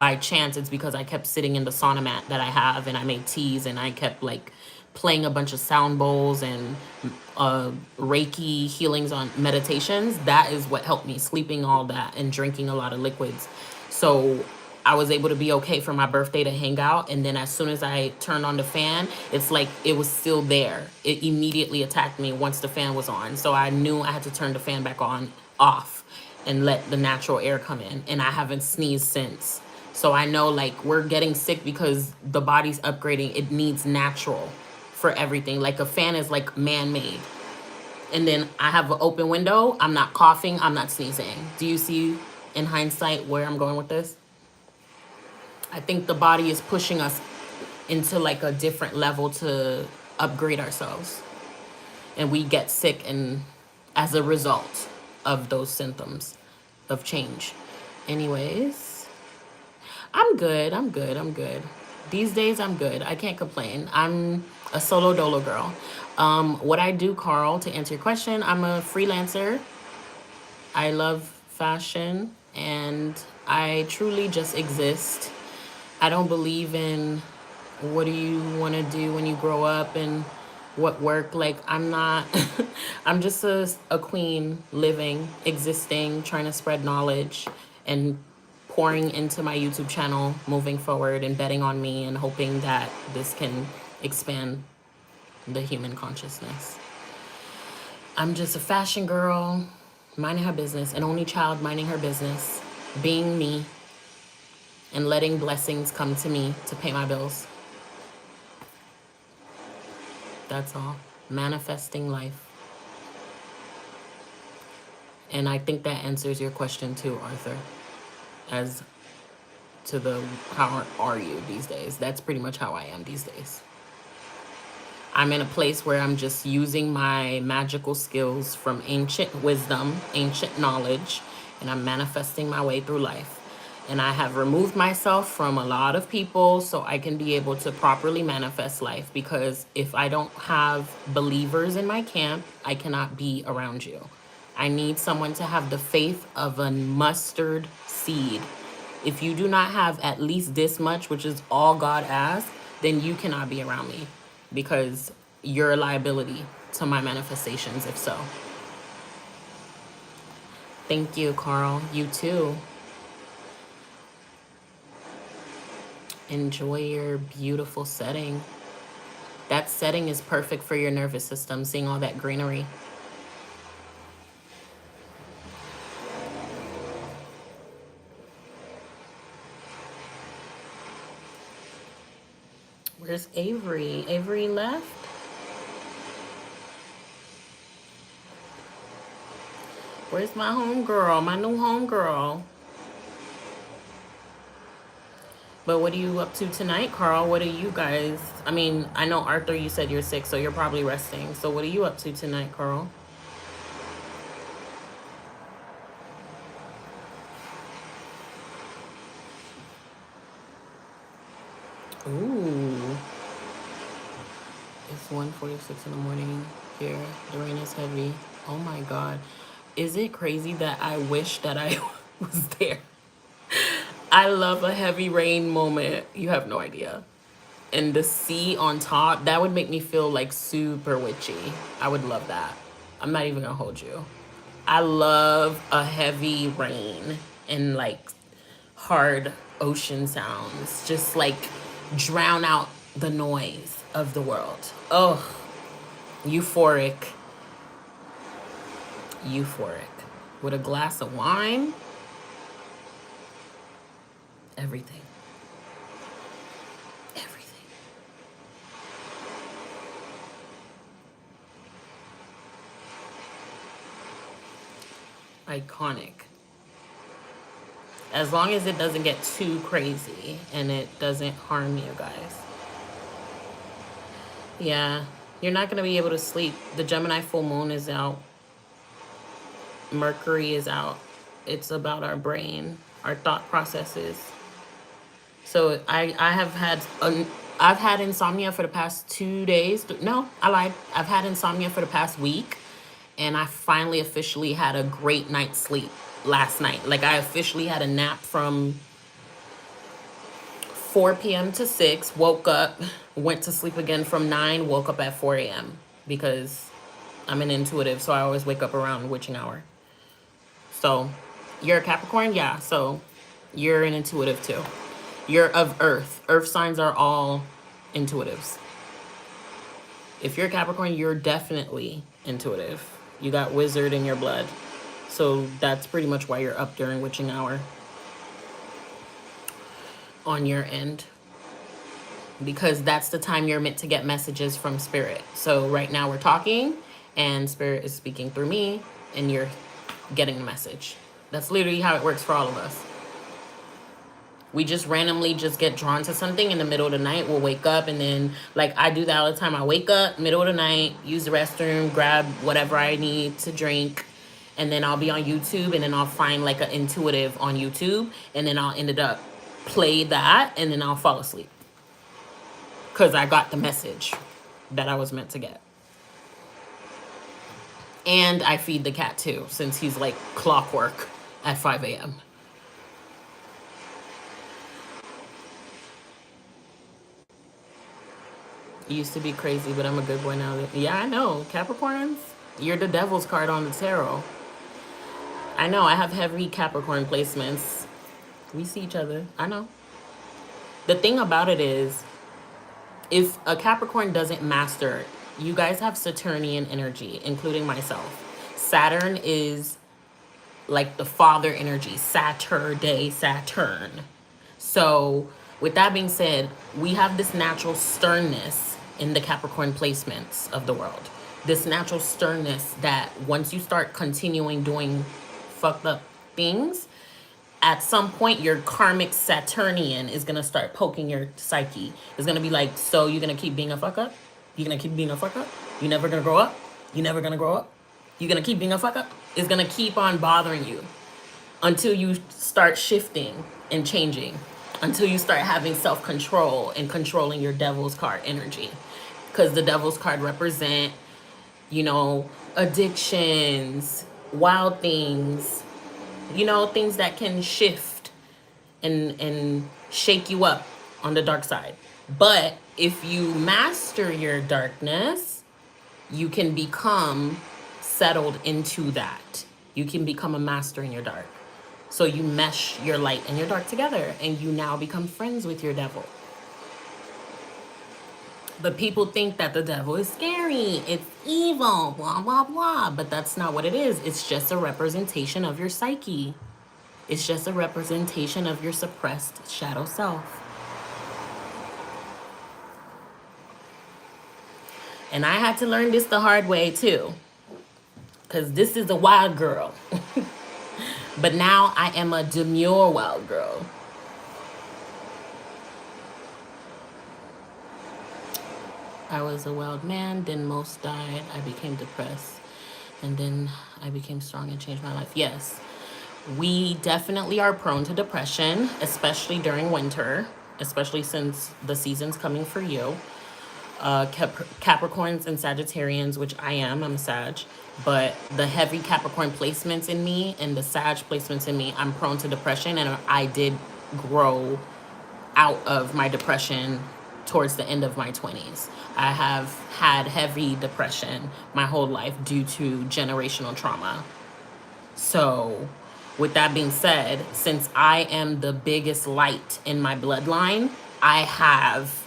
by chance, it's because I kept sitting in the sauna mat that I have, and I made teas, and I kept like playing a bunch of sound bowls and Reiki healings on meditations. That is what helped me, sleeping all that and drinking a lot of liquids. So I was able to be okay for my birthday to hang out. And then as soon as I turned on the fan, it's like it was still there. It immediately attacked me once the fan was on. So I knew I had to turn the fan back off and let the natural air come in. And I haven't sneezed since. So I know like we're getting sick because the body's upgrading. It needs natural for everything. Like a fan is like man-made. And then I have an open window. I'm not coughing. I'm not sneezing. Do you see in hindsight where I'm going with this? I think the body is pushing us into like a different level to upgrade ourselves. And we get sick and as a result of those symptoms of change. Anyways, I'm good. These days I'm good. I can't complain. I'm a solo dolo girl. What I do, Carl, to answer your question, I'm a freelancer. I love fashion and I truly just exist. I don't believe in what do you want to do when you grow up and what work. Like, I'm not, I'm just a queen living, existing, trying to spread knowledge and pouring into my YouTube channel, moving forward and betting on me and hoping that this can expand the human consciousness. I'm just a fashion girl minding her business, an only child minding her business. being me, and letting blessings come to me to pay my bills. That's all. Manifesting life. And I think that answers your question too, Arthur, as to the how are you these days. That's pretty much how I am these days. I'm in a place where I'm just using my magical skills from ancient wisdom, ancient knowledge, and I'm manifesting my way through life. And I have removed myself from a lot of people so I can be able to properly manifest life, because if I don't have believers in my camp, I cannot be around you. I need someone to have the faith of a mustard seed. If you do not have at least this much, which is all God asks, then you cannot be around me, because you're a liability to my manifestations if so. Thank you, Carl. You too. Enjoy your beautiful setting. That setting is perfect for your nervous system, seeing all that greenery. Where's Avery? Avery left? Where's my homegirl? My new homegirl? But what are you up to tonight, Carl? What are you guys... I mean, I know, Arthur, you said you're sick, so you're probably resting. So what are you up to tonight, Carl? Ooh. It's 1:46 in the morning here. The rain is heavy. Oh my God. Is it crazy that I wish that I was there? I love a heavy rain moment. You have no idea. And the sea on top, that would make me feel like super witchy. I would love that. I'm not even gonna hold you. I love a heavy rain and like hard ocean sounds. Just like drown out the noise of the world. Oh, euphoric. Euphoric. With a glass of wine. Everything. Everything. Iconic. As long as it doesn't get too crazy and it doesn't harm you guys. Yeah, you're not going to be able to sleep. The Gemini full moon is out. Mercury is out. It's about our brain, our thought processes. So I've had insomnia for the past 2 days. No, I lied. I've had insomnia for the past week, and I finally officially had a great night's sleep last night. Like, I officially had a nap from 4 p.m. to 6, woke up, went to sleep again from 9, woke up at 4 a.m. because I'm an intuitive, so I always wake up around witching hour. So, you're a Capricorn? Yeah, so you're an intuitive too. You're of Earth. Earth signs are all intuitives. If you're a Capricorn, you're definitely intuitive. You got wizard in your blood. So that's pretty much why you're up during witching hour on your end. Because that's the time you're meant to get messages from Spirit. So right now we're talking and Spirit is speaking through me and you're getting the message. That's literally how it works for all of us. We just randomly just get drawn to something in the middle of the night. We'll wake up and then, like, I do that all the time. I wake up, middle of the night, use the restroom, grab whatever I need to drink, and then I'll be on YouTube, and then I'll find, like, an intuitive on YouTube, and then I'll end up play that, and then I'll fall asleep. Because I got the message that I was meant to get. And I feed the cat, too, since he's, like, clockwork at 5 a.m. Used to be crazy, but I'm a good boy now. Yeah, I know. Capricorns, you're the devil's card on the tarot. I know. I have heavy Capricorn placements. We see each other. I know. The thing about it is, if a Capricorn doesn't master, you guys have Saturnian energy, including myself. Saturn is like the father energy, Saturn. So with that being said, we have this natural sternness in the Capricorn placements of the world. This natural sternness that once you start continuing doing fucked up things, at some point your karmic Saturnian is gonna start poking your psyche. It's gonna be like, so you're gonna keep being a fuck up? You're gonna keep being a fuck up? You never gonna grow up? You never gonna grow up? You're gonna keep being a fuck up? It's gonna keep on bothering you until you start shifting and changing, until you start having self-control and controlling your devil's card energy. Because the devil's card represent, you know, addictions, wild things, you know, things that can shift and shake you up on the dark side. But if you master your darkness, you can become settled into that. You can become a master in your dark. So you mesh your light and your dark together, and you now become friends with your devil. But people think that the devil is scary, it's evil, blah, blah, blah. But that's not what it is. It's just a representation of your psyche. It's just a representation of your suppressed shadow self. And I had to learn this the hard way too, because this is a wild girl. But now I am a demure wild girl. I was a wild man, then most died. I became depressed, and then I became strong and changed my life. Yes, we definitely are prone to depression, especially during winter, especially since the season's coming for you. Capricorns and Sagittarians, which I'm a Sag, but the heavy Capricorn placements in me and the Sag placements in me, I'm prone to depression, and I did grow out of my depression towards the end of my 20s. I have had heavy depression my whole life due to generational trauma. So with that being said, since I am the biggest light in my bloodline, I have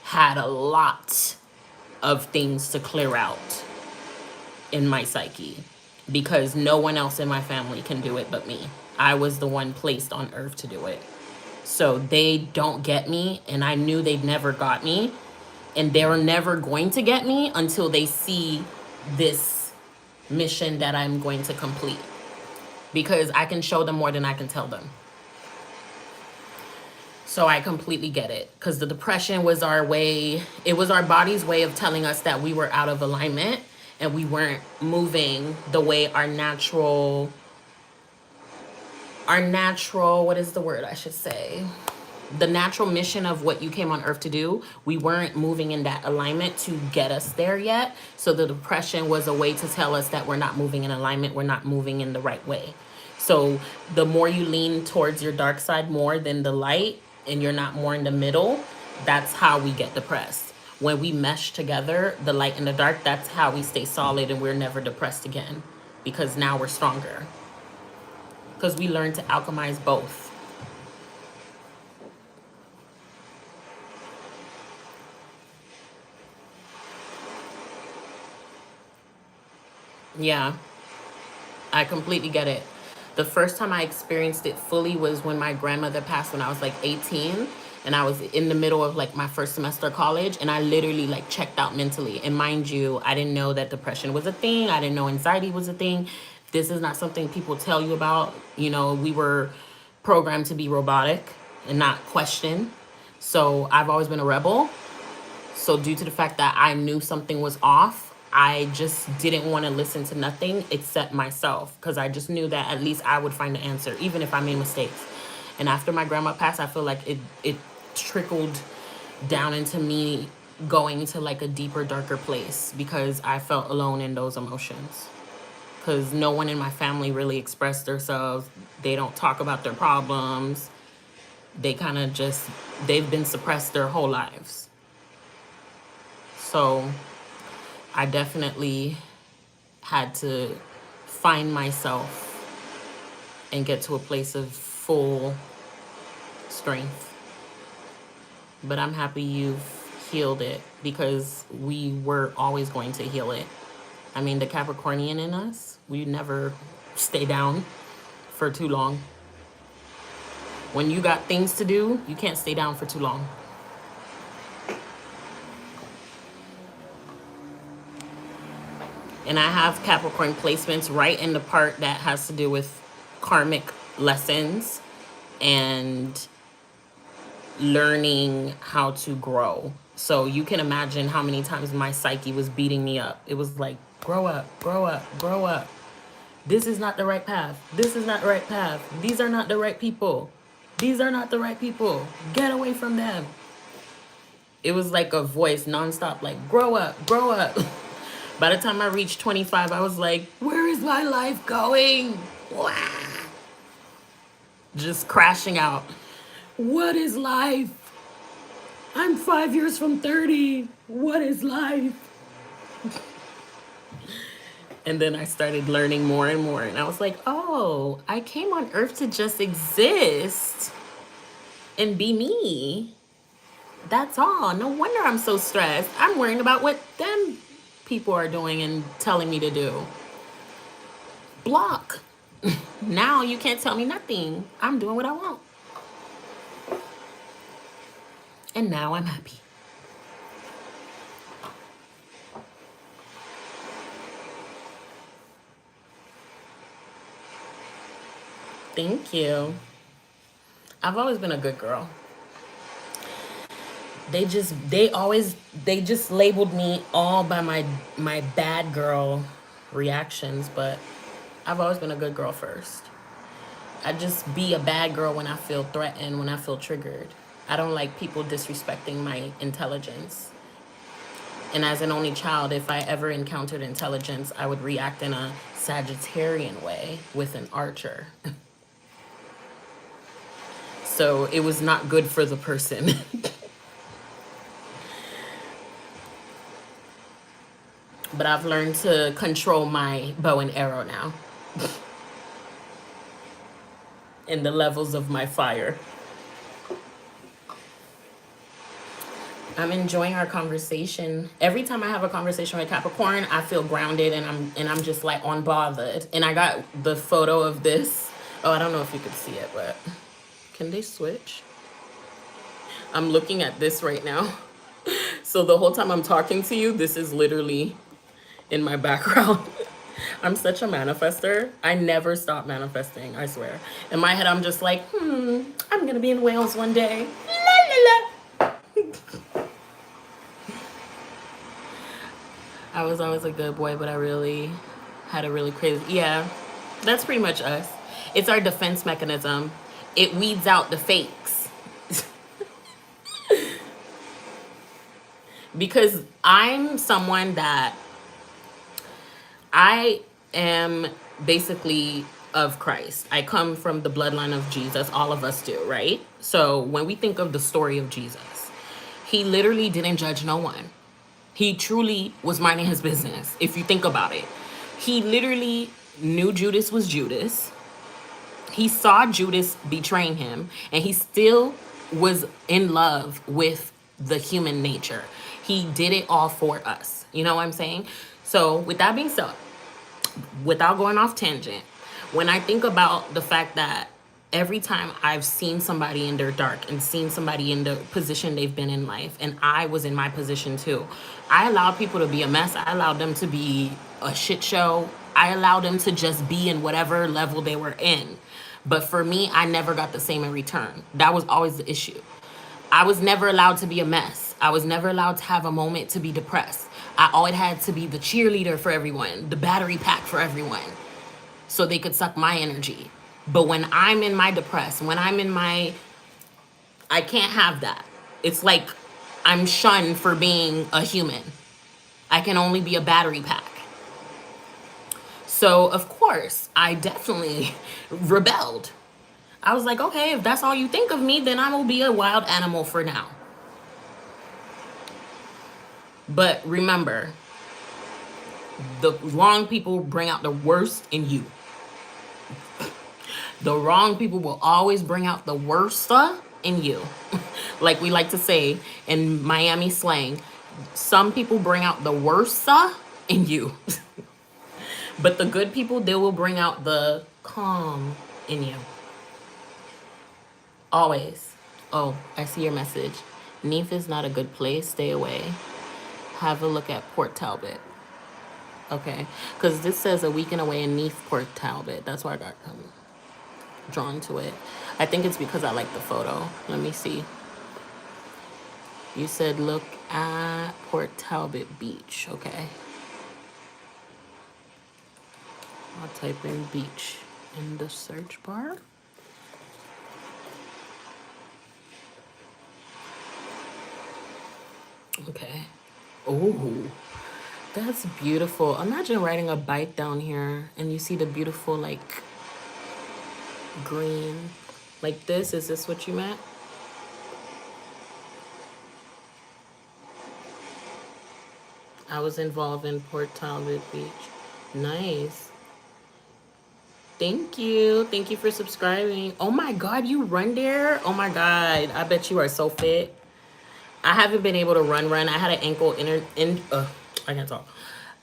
had a lot of things to clear out in my psyche, because no one else in my family can do it but me. I was the one placed on earth to do it. So they don't get me, and I knew they'd never got me, and they're never going to get me until they see this mission that I'm going to complete, because I can show them more than I can tell them. So I completely get it, because the depression was our way, it was our body's way of telling us that we were out of alignment and we weren't moving the way our natural, what is the word I should say? The natural mission of what you came on earth to do, we weren't moving in that alignment to get us there yet. So the depression was a way to tell us that we're not moving in alignment, we're not moving in the right way. So the more you lean towards your dark side more than the light, and you're not more in the middle, that's how we get depressed. When we mesh together, the light and the dark, that's how we stay solid and we're never depressed again, because now we're stronger. Because we learn to alchemize both. Yeah, I completely get it. The first time I experienced it fully was when my grandmother passed when I was like 18, and I was in the middle of like my first semester of college, and I literally like checked out mentally. And mind you, I didn't know that depression was a thing. I didn't know anxiety was a thing. This is not something people tell you about. You know, we were programmed to be robotic and not question. So I've always been a rebel. So due to the fact that I knew something was off, I just didn't want to listen to nothing except myself, because I just knew that at least I would find the answer, even if I made mistakes. And after my grandma passed, I feel like it trickled down into me going to like a deeper, darker place, because I felt alone in those emotions. Because no one in my family really expressed themselves. They don't talk about their problems. They kind of just, they've been suppressed their whole lives. So I definitely had to find myself and get to a place of full strength. But I'm happy you've healed it, because we were always going to heal it. I mean, the Capricornian in us, we never stay down. for too long. When you got things to do, you can't stay down for too long. And I have Capricorn placements right in the part that has to do with karmic lessons and learning how to grow. So you can imagine how many times my psyche was beating me up. It was like, grow up, grow up, grow up. This is not the right path. This is not the right path. These are not the right people. These are not the right people. Get away from them. It was like a voice nonstop, like, grow up, grow up. By the time I reached 25, I was like, where is my life going? Wah. Just crashing out. What is life? I'm 5 years from 30. What is life? And then I started learning more and more. And I was like, oh, I came on earth to just exist and be me. That's all. No wonder I'm so stressed. I'm worrying about what them people are doing and telling me to do. Block. Now you can't tell me nothing. I'm doing what I want. And now I'm happy. Thank you. I've always been a good girl. They just labeled me all by my bad girl reactions, but I've always been a good girl first. I just be a bad girl when I feel threatened, when I feel triggered. I don't like people disrespecting my intelligence. And as an only child, if I ever encountered intelligence, I would react in a Sagittarian way with an archer. So it was not good for the person. But I've learned to control my bow and arrow now. And the levels of my fire. I'm enjoying our conversation. Every time I have a conversation with Capricorn, I feel grounded and I'm just like unbothered. And I got the photo of this. Oh, I don't know if you could see it, but can they switch? I'm looking at this right now. So the whole time I'm talking to you, this is literally in my background. I'm such a manifester. I never stop manifesting, I swear. In my head, I'm just like, I'm gonna be in Wales one day. La, la, la. I was always a good boy, but I really had a really crazy, yeah, that's pretty much us. It's our defense mechanism. It weeds out the fakes. Because I'm someone that I am basically of Christ. I come from the bloodline of Jesus. All of us do, right? So when we think of the story of Jesus, he literally didn't judge no one. He truly was minding his business, if you think about it. He literally knew Judas was Judas. He saw Judas betraying him, and he still was in love with the human nature. He did it all for us. You know what I'm saying? So with that being said, without going off tangent, when I think about the fact that every time I've seen somebody in their dark and seen somebody in the position they've been in life, and I was in my position too, I allowed people to be a mess. I allowed them to be a shit show. I allowed them to just be in whatever level they were in. But for me, I never got the same in return. That was always the issue. I was never allowed to be a mess. I was never allowed to have a moment to be depressed. I always had to be the cheerleader for everyone, the battery pack for everyone, so they could suck my energy. But when I'm in my depressed, when I'm in my, I can't have that. It's like I'm shunned for being a human. I can only be a battery pack. So of course, I definitely rebelled. I was like, okay, if that's all you think of me, then I will be a wild animal for now. But remember, the wrong people bring out the worst in you. The wrong people will always bring out the worst in you. Like we like to say in Miami slang, some people bring out the worst in you. But the good people, they will bring out the calm, in you. Always. Oh, I see your message. Neef is not a good place. Stay away. Have a look at Port Talbot. Okay. Because this says a weekend away in Neef, Port Talbot. That's why I got drawn to it. I think it's because I like the photo. Let me see. You said look at Port Talbot Beach. Okay. I'll type in beach in the search bar. Okay. Oh, that's beautiful. Imagine riding a bike down here and you see the beautiful, like, green. Like this. Is this what you meant? I was involved in Port Talbot Beach. Nice. Thank you. Thank you for subscribing. Oh my God, you run there? Oh my God. I bet you are so fit. I haven't been able to run. I had an ankle I can't talk.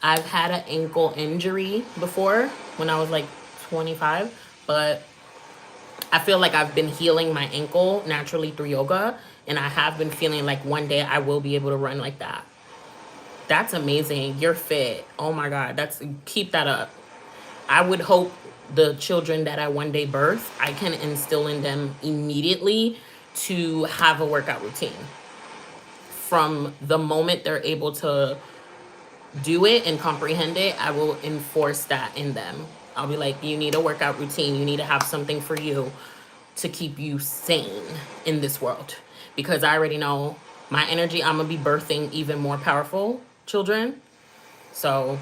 I've had an ankle injury before when I was like 25, but I feel like I've been healing my ankle naturally through yoga, and I have been feeling like one day I will be able to run like that. That's amazing. You're fit. Oh my God. Keep that up. I would hope the children that I one day birth, I can instill in them immediately to have a workout routine. From the moment they're able to do it and comprehend it, I will enforce that in them. I'll be like, you need a workout routine. You need to have something for you to keep you sane in this world. Because I already know my energy, I'm going to be birthing even more powerful children. So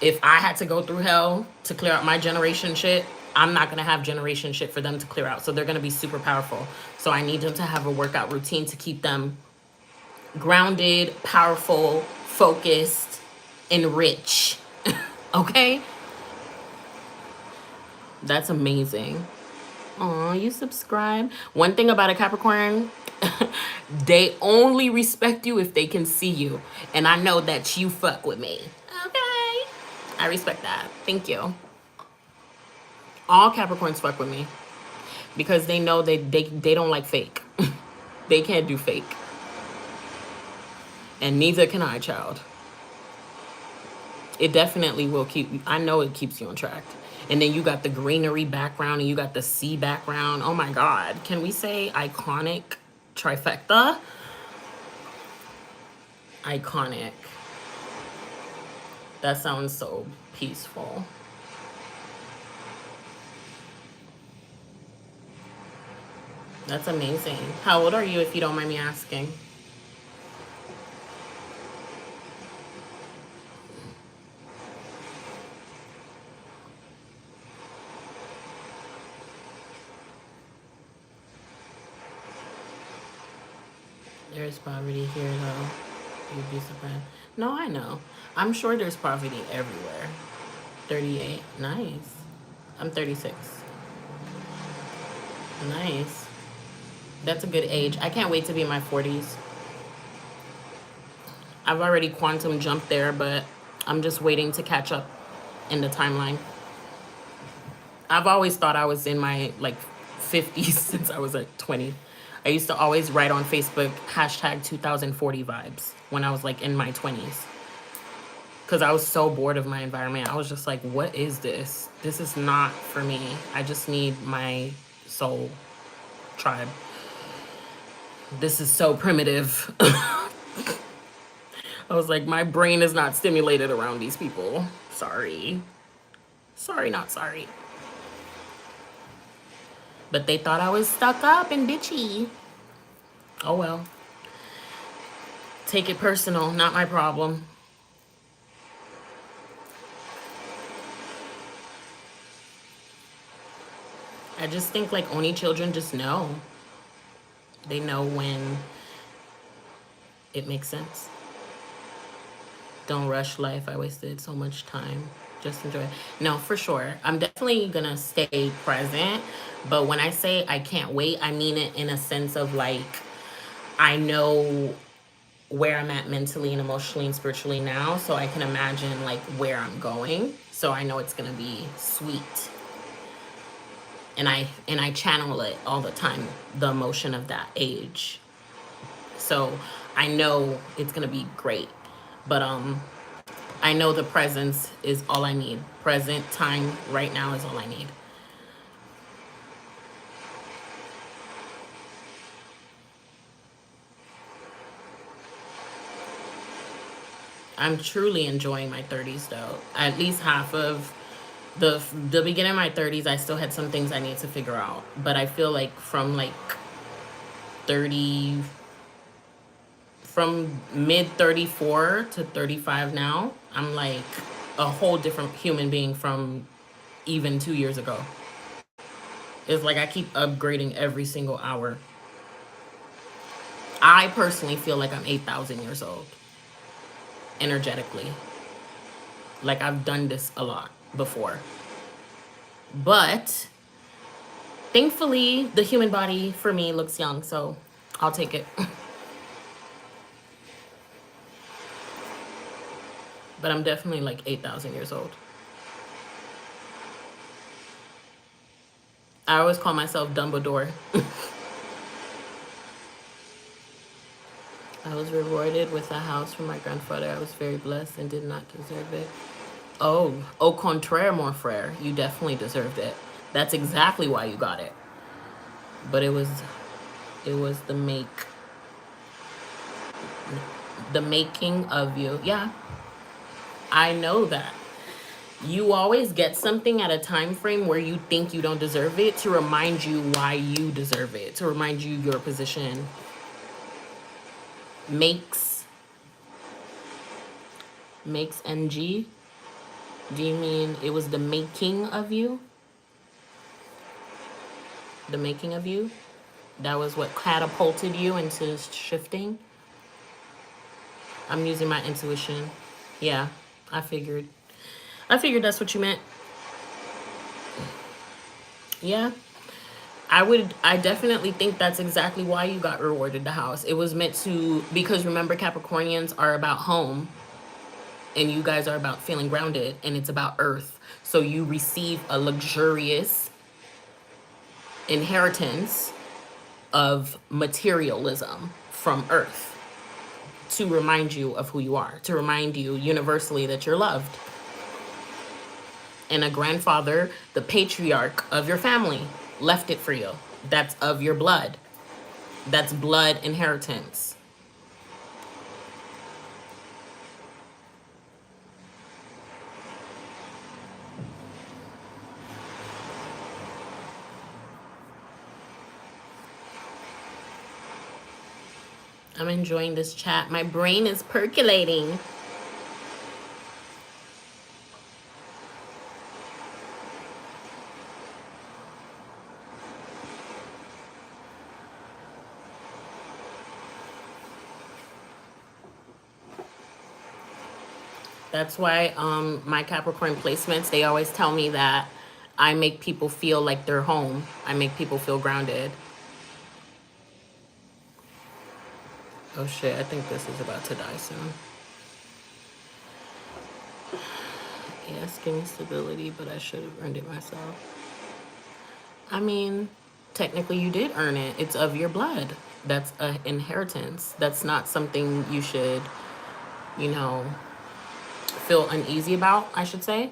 if I had to go through hell to clear out my generation shit, I'm not going to have generation shit for them to clear out. So they're going to be super powerful. So I need them to have a workout routine to keep them grounded, powerful, focused, and rich. Okay? That's amazing. Aw, you subscribe. One thing about a Capricorn, they only respect you if they can see you. And I know that you fuck with me. Okay? I respect that. Thank you. All Capricorns fuck with me because they know they don't like fake. They can't do fake. And neither can I, child. It definitely will I know it keeps you on track. And then you got the greenery background and you got the sea background. Oh my God. Can we say iconic trifecta? Iconic. That sounds so peaceful. That's amazing. How old are you, if you don't mind me asking? There's poverty here, though. You'd be surprised. No, I know. I'm sure there's poverty everywhere. 38. Nice. I'm 36. Nice. That's a good age. I can't wait to be in my 40s. I've already quantum jumped there, but I'm just waiting to catch up in the timeline. I've always thought I was in my like 50s since I was like 20. I used to always write on Facebook hashtag 2040 vibes when I was like in my 20s. Because I was so bored of my environment. I was just like, what is this? This is not for me. I just need my soul tribe. This is so primitive. I was like, my brain is not stimulated around these people. Sorry. Sorry, not sorry. But they thought I was stuck up and bitchy. Oh well. Take it personal, not my problem. I just think like only children just know. They know when it makes sense. Don't rush life. I wasted so much time. Just enjoy it. No, for sure. I'm definitely gonna stay present. But when I say I can't wait, I mean it in a sense of like, I know where I'm at mentally and emotionally and spiritually now. So I can imagine like where I'm going. So I know it's gonna be sweet. and I channel it all the time, the emotion of that age. So I know it's gonna be great. But I know the presence is all I need. Present time right now is all I need. I'm truly enjoying my 30s though. At least half of the beginning of my 30s, I still had some things I need to figure out. But I feel like from like 30 from mid 34 to 35 now, I'm like a whole different human being from even 2 years ago. It's like I keep upgrading every single hour. I personally feel like I'm 8,000 years old energetically. Like I've done this a lot before. But thankfully, the human body for me looks young, so I'll take it. But I'm definitely like 8,000 years old. I always call myself Dumbledore. I was rewarded with a house from my grandfather. I was very blessed and did not deserve it. Oh, au contraire, mon frère. You definitely deserved it. That's exactly why you got it. But it was the making of you. Yeah, I know that. You always get something at a time frame where you think you don't deserve it to remind you why you deserve it, to remind you your position. Makes NG. Do you mean it was the making of you? The making of you? That was what catapulted you into shifting? I'm using my intuition. Yeah, I figured. I figured that's what you meant. Yeah. I definitely think that's exactly why you got rewarded the house. It was meant to, because remember, Capricornians are about home and you guys are about feeling grounded, and it's about earth. So you receive a luxurious inheritance of materialism from earth to remind you of who you are, to remind you universally that you're loved. And a grandfather, the patriarch of your family, left it for you. That's of your blood. That's blood inheritance. I'm enjoying this chat. My brain is percolating. That's why my Capricorn placements, they always tell me that I make people feel like they're home. I make people feel grounded. Oh shit, I think this is about to die soon. Yes, give me stability, but I should have earned it myself. I mean, technically you did earn it. It's of your blood. That's an inheritance. That's not something you should, you know, feel uneasy about, I should say.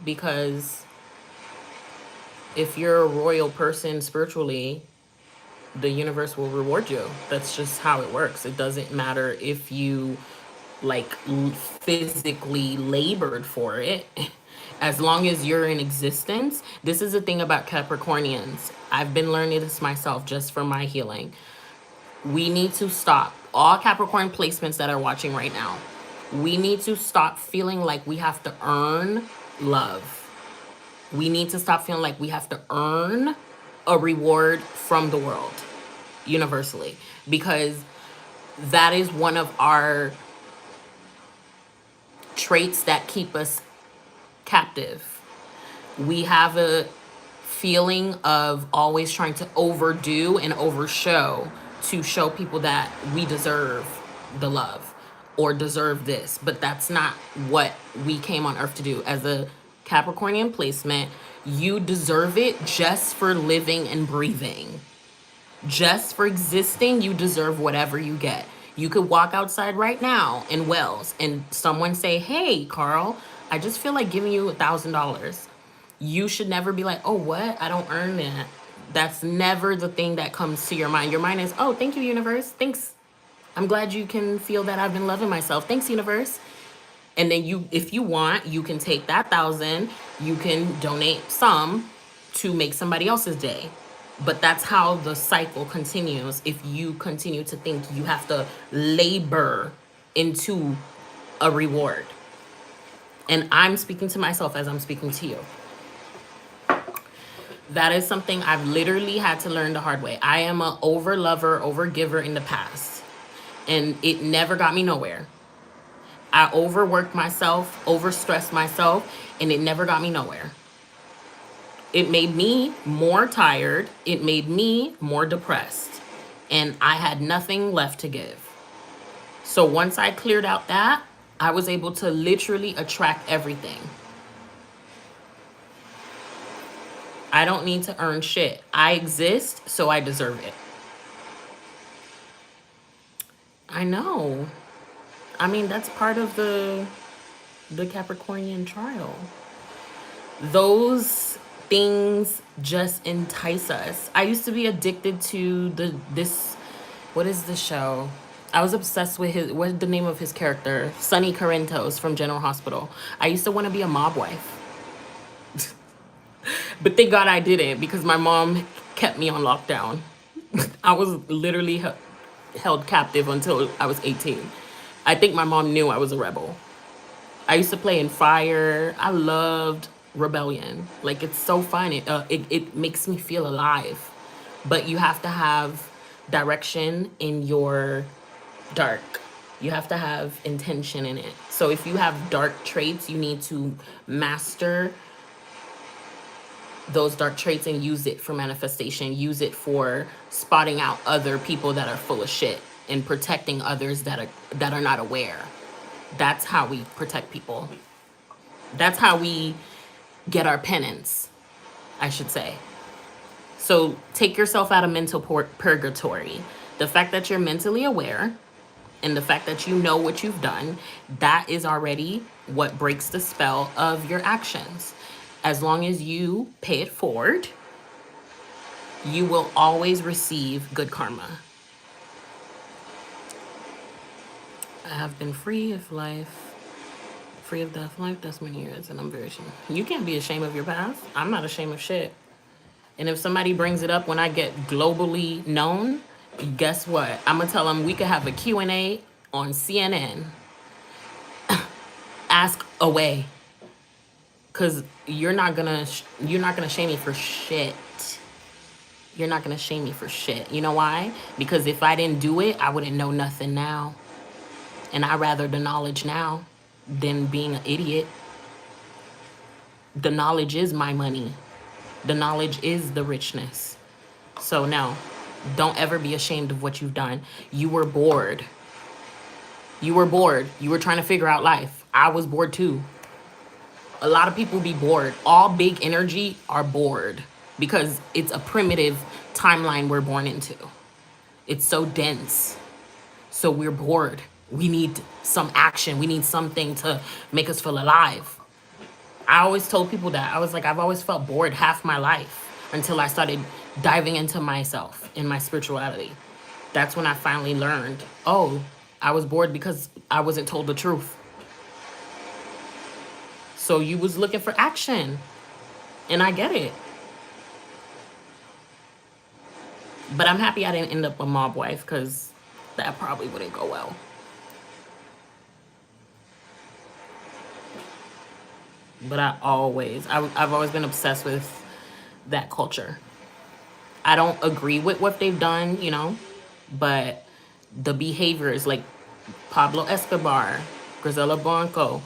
Because if you're a royal person spiritually, the universe will reward you. That's just how it works. It doesn't matter if you like physically labored for it. As long as you're in existence. This is the thing about Capricornians. I've been learning this myself just for my healing. We need to stop. All Capricorn placements that are watching right now, we need to stop feeling like we have to earn love. We need to stop feeling like we have to earn a reward from the world universally, because that is one of our traits that keep us captive. We have a feeling of always trying to overdo and overshow to show people that we deserve the love or deserve this, but that's not what we came on earth to do. As a Capricornian placement, You deserve it just for living and breathing. Just for existing, you deserve whatever you get. You could walk outside right now in Wells and someone say, "Hey, Carl, I just feel like giving you $1,000." You should never be like, "Oh, what? I don't earn that." That's never the thing that comes to your mind. Your mind is, "Oh, thank you, universe. Thanks. I'm glad you can feel that I've been loving myself. Thanks, universe." And then you, if you want, you can take that 1,000, you can donate some to make somebody else's day. But that's how the cycle continues if you continue to think you have to labor into a reward. And I'm speaking to myself as I'm speaking to you. That is something I've literally had to learn the hard way. I am a over lover, over giver in the past, and it never got me nowhere. I overworked myself, overstressed myself, and it never got me nowhere. It made me more tired. It made me more depressed. And I had nothing left to give. So once I cleared out that, I was able to literally attract everything. I don't need to earn shit. I exist, so I deserve it. I know. I mean, that's part of the Capricornian trial. Those things just entice us. I used to be addicted to this, what is the show? I was obsessed with his, what's the name of his character? Sonny Corinthos from General Hospital. I used to want to be a mob wife. But thank God I didn't, because my mom kept me on lockdown. I was literally held captive until I was 18. I think my mom knew I was a rebel. I used to play in fire. I loved rebellion. Like, it's so fun. It makes me feel alive. But you have to have direction in your dark. You have to have intention in it. So if you have dark traits, you need to master those dark traits and use it for manifestation. Use it for spotting out other people that are full of shit and protecting others that are not aware. That's how we protect people. That's how we get our penance, I should say. So take yourself out of mental purgatory. The fact that you're mentally aware and the fact that you know what you've done, that is already what breaks the spell of your actions. As long as you pay it forward, you will always receive good karma. I have been free of life, free of death, life, that's many years, and I'm very ashamed. You can't be ashamed of your past. I'm not ashamed of shit. And if somebody brings it up when I get globally known, guess what? I'm gonna tell them we could have a Q&A on CNN. Ask away. Cause you're not gonna shame me for shit. You're not gonna shame me for shit. You know why? Because if I didn't do it, I wouldn't know nothing now. And I'd rather the knowledge now than being an idiot. The knowledge is my money. The knowledge is the richness. So no, don't ever be ashamed of what you've done. You were bored. You were bored. You were trying to figure out life. I was bored too. A lot of people be bored. All big energy are bored because it's a primitive timeline we're born into. It's so dense. So we're bored. We need some action. We need something to make us feel alive. I always told people that. I was like, I've always felt bored half my life until I started diving into myself and my spirituality. That's when I finally learned, oh, I was bored because I wasn't told the truth. So you was looking for action. And I get it. But I'm happy I didn't end up a mob wife because that probably wouldn't go well. But I've always been obsessed with that culture. I don't agree with what they've done, you know, but the behaviors like Pablo Escobar, Griselda Blanco,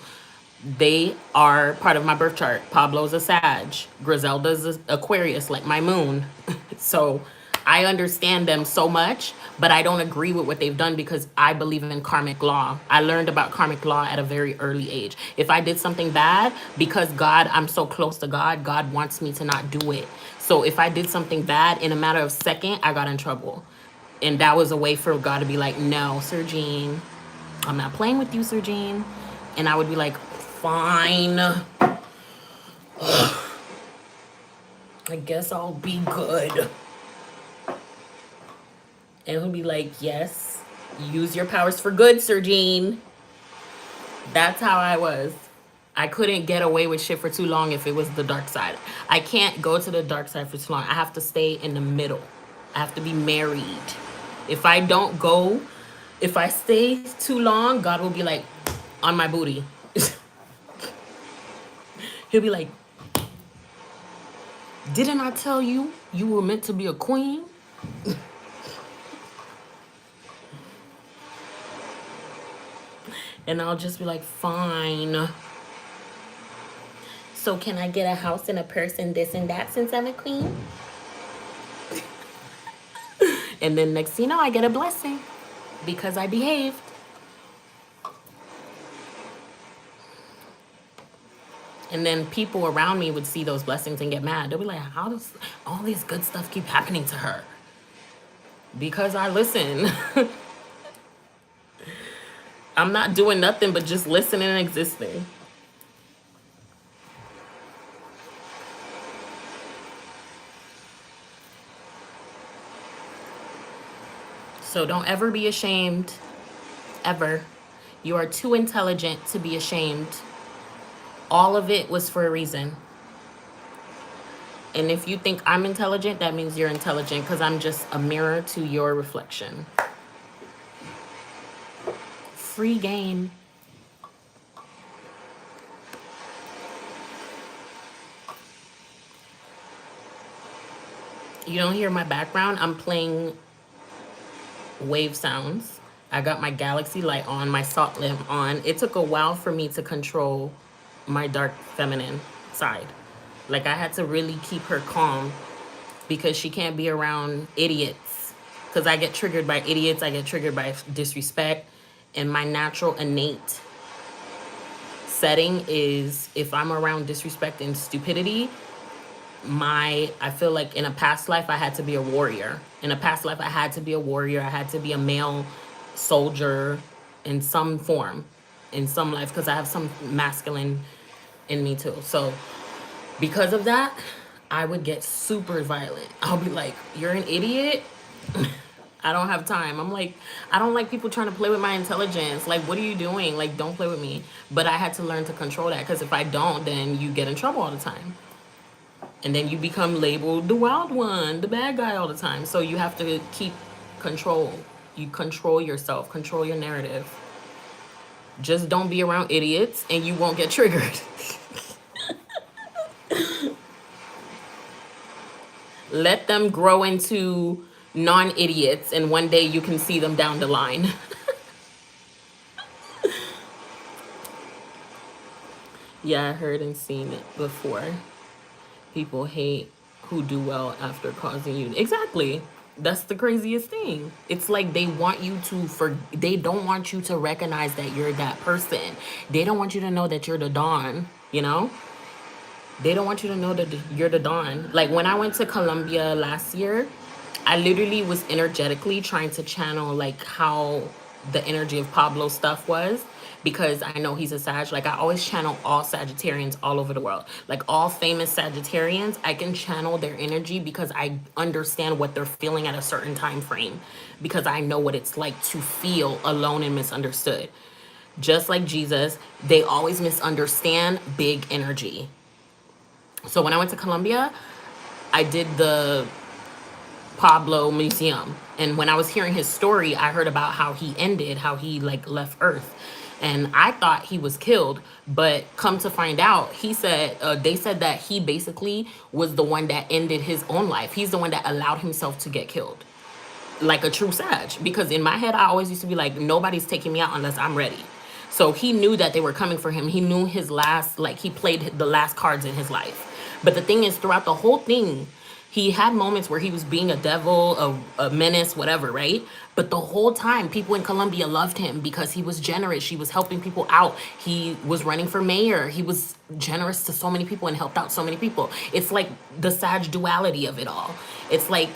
they are part of my birth chart. Pablo's a Sag, Griselda's a Aquarius, like my moon. So I understand them so much, but I don't agree with what they've done because I believe in karmic law. I learned about karmic law at a very early age. If I did something bad, because God, I'm so close to God, God wants me to not do it. So if I did something bad, in a matter of second, I got in trouble. And that was a way for God to be like, no, Sergine, I'm not playing with you, Sergine. And I would be like, fine. I guess I'll be good. And he'll be like, yes, use your powers for good, Sergine. That's how I was. I couldn't get away with shit for too long if it was the dark side. I can't go to the dark side for too long. I have to stay in the middle. I have to be married. If I don't go, if I stay too long, God will be like, on my booty. He'll be like, didn't I tell you you were meant to be a queen? And I'll just be like, fine. So can I get a house and a purse and this and that since I'm a queen? And then next thing you know, I get a blessing because I behaved. And then people around me would see those blessings and get mad. They'll be like, how does all this good stuff keep happening to her? Because I listen. I'm not doing nothing but just listening and existing. So don't ever be ashamed. Ever. You are too intelligent to be ashamed. All of it was for a reason. And if you think I'm intelligent, that means you're intelligent because I'm just a mirror to your reflection. Free game. You don't hear my background? I'm playing wave sounds. I got my galaxy light on, my salt lamp on. It took a while for me to control my dark feminine side. Like I had to really keep her calm because she can't be around idiots. Because I get triggered by idiots, I get triggered by disrespect. And my natural innate setting is if I'm around disrespect and stupidity, I feel like in a past life I had to be a warrior. In a past life I had to be a warrior. I had to be a male soldier in some form, in some life, because I have some masculine in me too. So because of that, I would get super violent. I'll be like, you're an idiot. I don't have time. I'm like, I don't like people trying to play with my intelligence. Like, what are you doing? Like, don't play with me. But I had to learn to control that because if I don't, then you get in trouble all the time. And then you become labeled the wild one, the bad guy all the time. So you have to keep control. You control yourself, control your narrative. Just don't be around idiots and you won't get triggered. Let them grow into non-idiots and one day you can see them down the line. Yeah, I heard and seen it before. People hate who do well after causing you. Exactly. That's the craziest thing. It's like they want you to they don't want you to recognize that you're that person. They don't want you to know that you're the Dawn, you know? They don't want you to know that you're the Dawn. Like when I went to Colombia last year, I literally was energetically trying to channel like how the energy of Pablo stuff was because I know he's a Sag. Like I always channel all Sagittarians all over the world. Like all famous Sagittarians, I can channel their energy because I understand what they're feeling at a certain time frame because I know what it's like to feel alone and misunderstood. Just like Jesus, they always misunderstand big energy. So when I went to Colombia, I did the Pablo Museum. And when I was hearing his story, I heard about how he ended, how he like left Earth. And I thought he was killed, but come to find out, he said, they said that he basically was the one that ended his own life. He's the one that allowed himself to get killed. Like a true Sag. Because in my head, I always used to be like, nobody's taking me out unless I'm ready. So he knew that they were coming for him. He knew his last, like he played the last cards in his life. But the thing is, throughout the whole thing, He had moments where he was being a devil, a menace, whatever, right? But the whole time, people in Colombia loved him because he was generous. He was helping people out. He was running for mayor. He was generous to so many people and helped out so many people. It's like the Sag duality of it all. It's like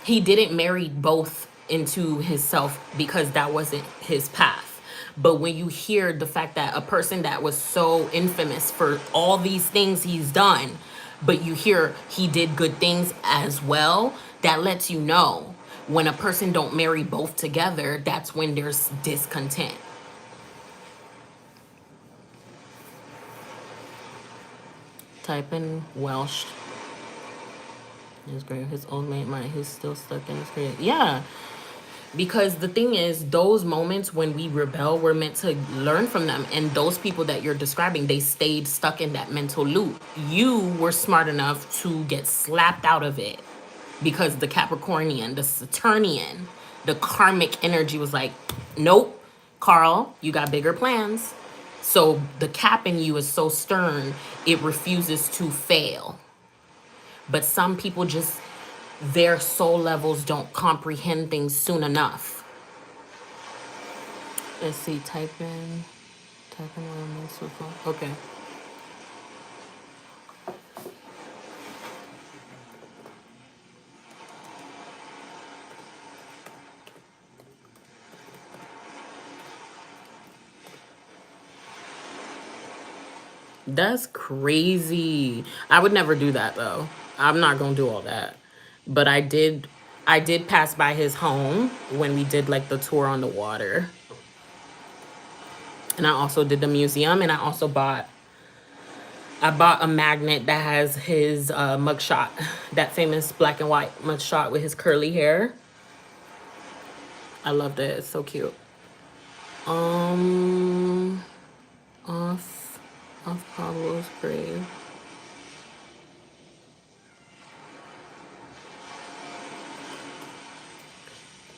he didn't marry both into himself because that wasn't his path. But when you hear the fact that a person that was so infamous for all these things he's done, but you hear he did good things as well, that lets you know when a person don't marry both together, that's when there's discontent. Type in Welsh. His great, his old mate, mind, he's still stuck in his grave. Yeah. Because the thing is, those moments when we rebel, we're meant to learn from them. And those people that you're describing, they stayed stuck in that mental loop. You were smart enough to get slapped out of it because the Capricornian, the Saturnian, the karmic energy was like, nope, Carl, you got bigger plans. So the Cap in you is so stern, it refuses to fail. But some people just, their soul levels don't comprehend things soon enough. Let's see, type in what I'm most for. Okay. That's crazy. I would never do that though. I'm not gonna do all that. But I did pass by his home when we did like the tour on the water. And I also did the museum, and I bought a magnet that has his mugshot, that famous black and white mugshot with his curly hair. I loved it. It's so cute. Um, off Pablo's grave.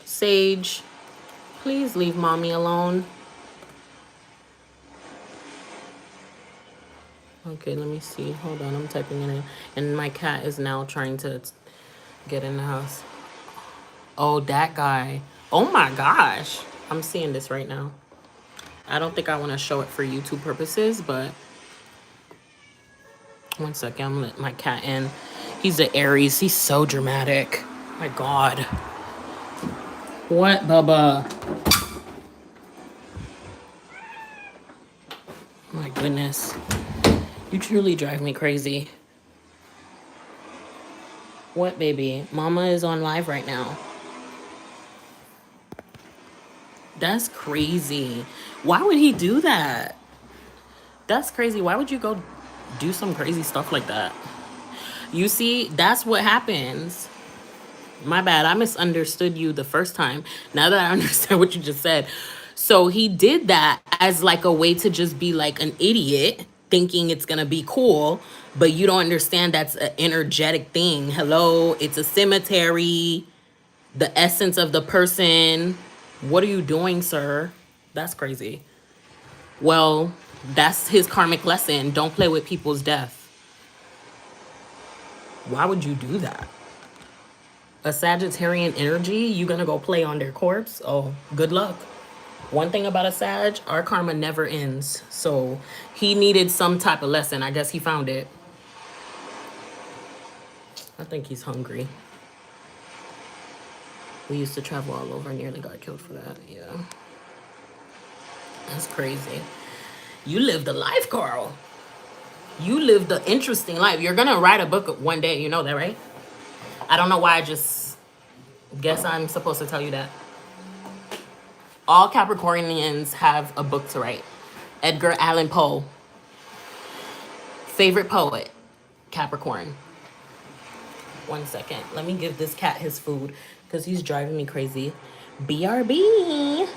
Sage, please leave mommy alone. Okay, let me see. Hold on, I'm typing it in. And my cat is now trying to get in the house. Oh, that guy. Oh my gosh. I'm seeing this right now. I don't think I want to show it for YouTube purposes, but one second, I'm gonna let my cat in. He's an Aries. He's so dramatic. My God. What, Bubba? My goodness. You truly drive me crazy. What, baby? Mama is on live right now. That's crazy. Why would he do that? That's crazy. Why would you go do some crazy stuff like that? You see, that's what happens. My bad. I misunderstood you the first time. Now that I understand what you just said. So he did that as like a way to just be like an idiot, thinking it's going to be cool. But you don't understand that's an energetic thing. Hello, it's a cemetery. The essence of the person. What are you doing, sir? That's crazy. Well, that's his karmic lesson. Don't play with people's death. Why would you do that? A Sagittarian energy, you gonna go play on their corpse? Oh, good luck. One thing about a Sag, our karma never ends. So he needed some type of lesson. I guess he found it. I think he's hungry. We used to travel all over, nearly got killed for that. Yeah. That's crazy. You lived a life, Carl. You lived an interesting life. You're gonna write a book one day, you know that, right? I don't know why I just guess I'm supposed to tell you that. All Capricornians have a book to write. Edgar Allan Poe. Favorite poet, Capricorn. One second. Let me give this cat his food because he's driving me crazy. BRB.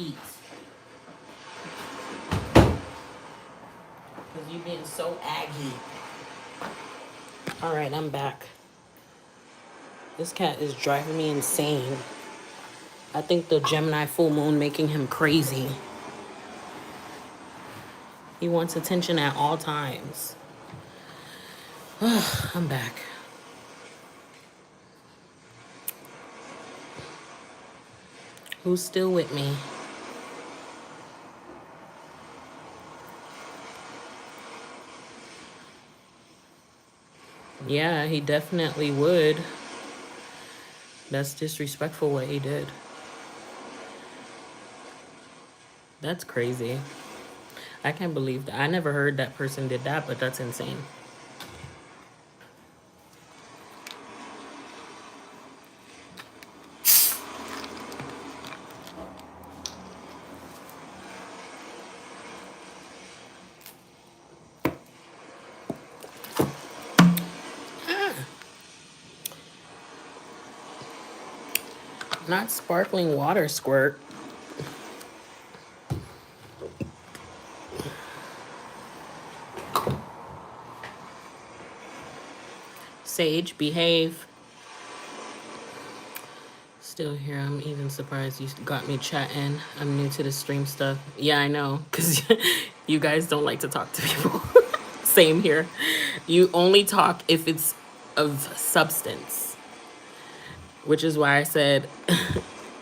eat. Because you've been so aggy. All right, I'm back. This cat is driving me insane. I think the Gemini full moon making him crazy. He wants attention at all times. I'm back. Who's still with me? Yeah, he definitely would. That's disrespectful what he did. That's crazy. I can't believe that. I never heard that person did that, but that's insane. Not sparkling water squirt. Sage, behave. Still here. I'm even surprised you got me chatting. I'm new to the stream stuff. Yeah, I know. Because you guys don't like to talk to people. Same here. You only talk if it's of substance. Which is why I said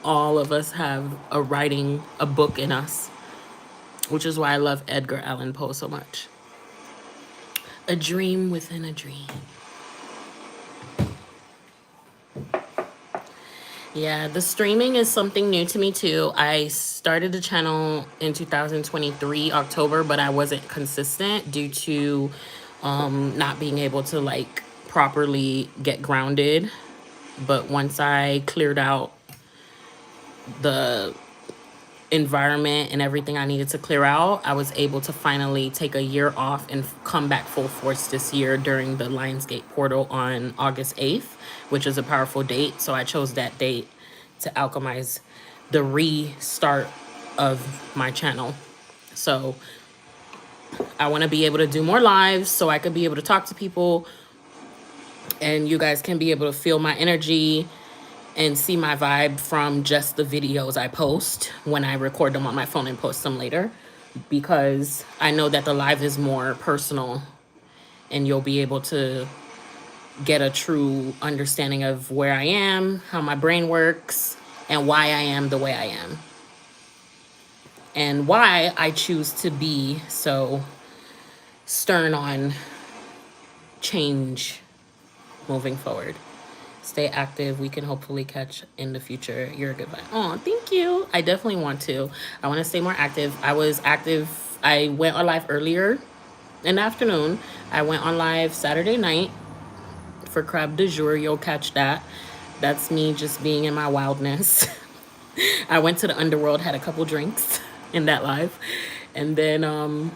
all of us have a book in us. Which is why I love Edgar Allan Poe so much. A dream within a dream. Yeah, the streaming is something new to me too. I started the channel in 2023, October, but I wasn't consistent due to not being able to like properly get grounded. But once I cleared out the environment and everything I needed to clear out, I was able to finally take a year off and come back full force this year during the Lionsgate portal on August 8th, which is a powerful date. So I chose that date to alchemize the restart of my channel. So I want to be able to do more lives so I could be able to talk to people and you guys can be able to feel my energy and see my vibe from just the videos I post when I record them on my phone and post them later, because I know that the live is more personal and you'll be able to get a true understanding of where I am, how my brain works, and why I am the way I am. And why I choose to be so stern on change moving forward. Stay active. We can hopefully catch in the future. You're a good vibe. Oh, thank you. I definitely want to. I want to stay more active. I was active. I went on live earlier in the afternoon. I went on live Saturday night for Crab du Jour. You'll catch that. That's me just being in my wildness. I went to the underworld, had a couple drinks in that live. And then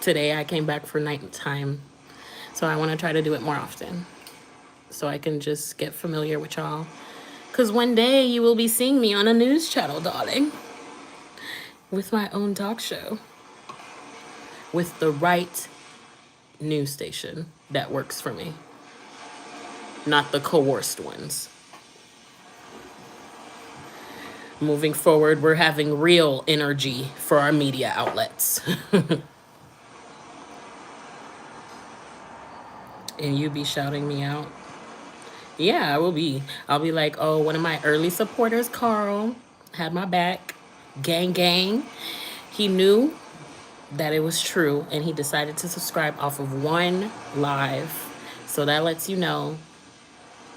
today I came back for nighttime. So I want to try to do it more often, so I can just get familiar with y'all. Because one day you will be seeing me on a news channel, darling. With my own talk show. With the right news station that works for me. Not the coerced ones. Moving forward, we're having real energy for our media outlets. And you be shouting me out. Yeah, I will be. I'll be like, oh, one of my early supporters, Carl, had my back. Gang, gang. He knew that it was true, and he decided to subscribe off of one live. So that lets you know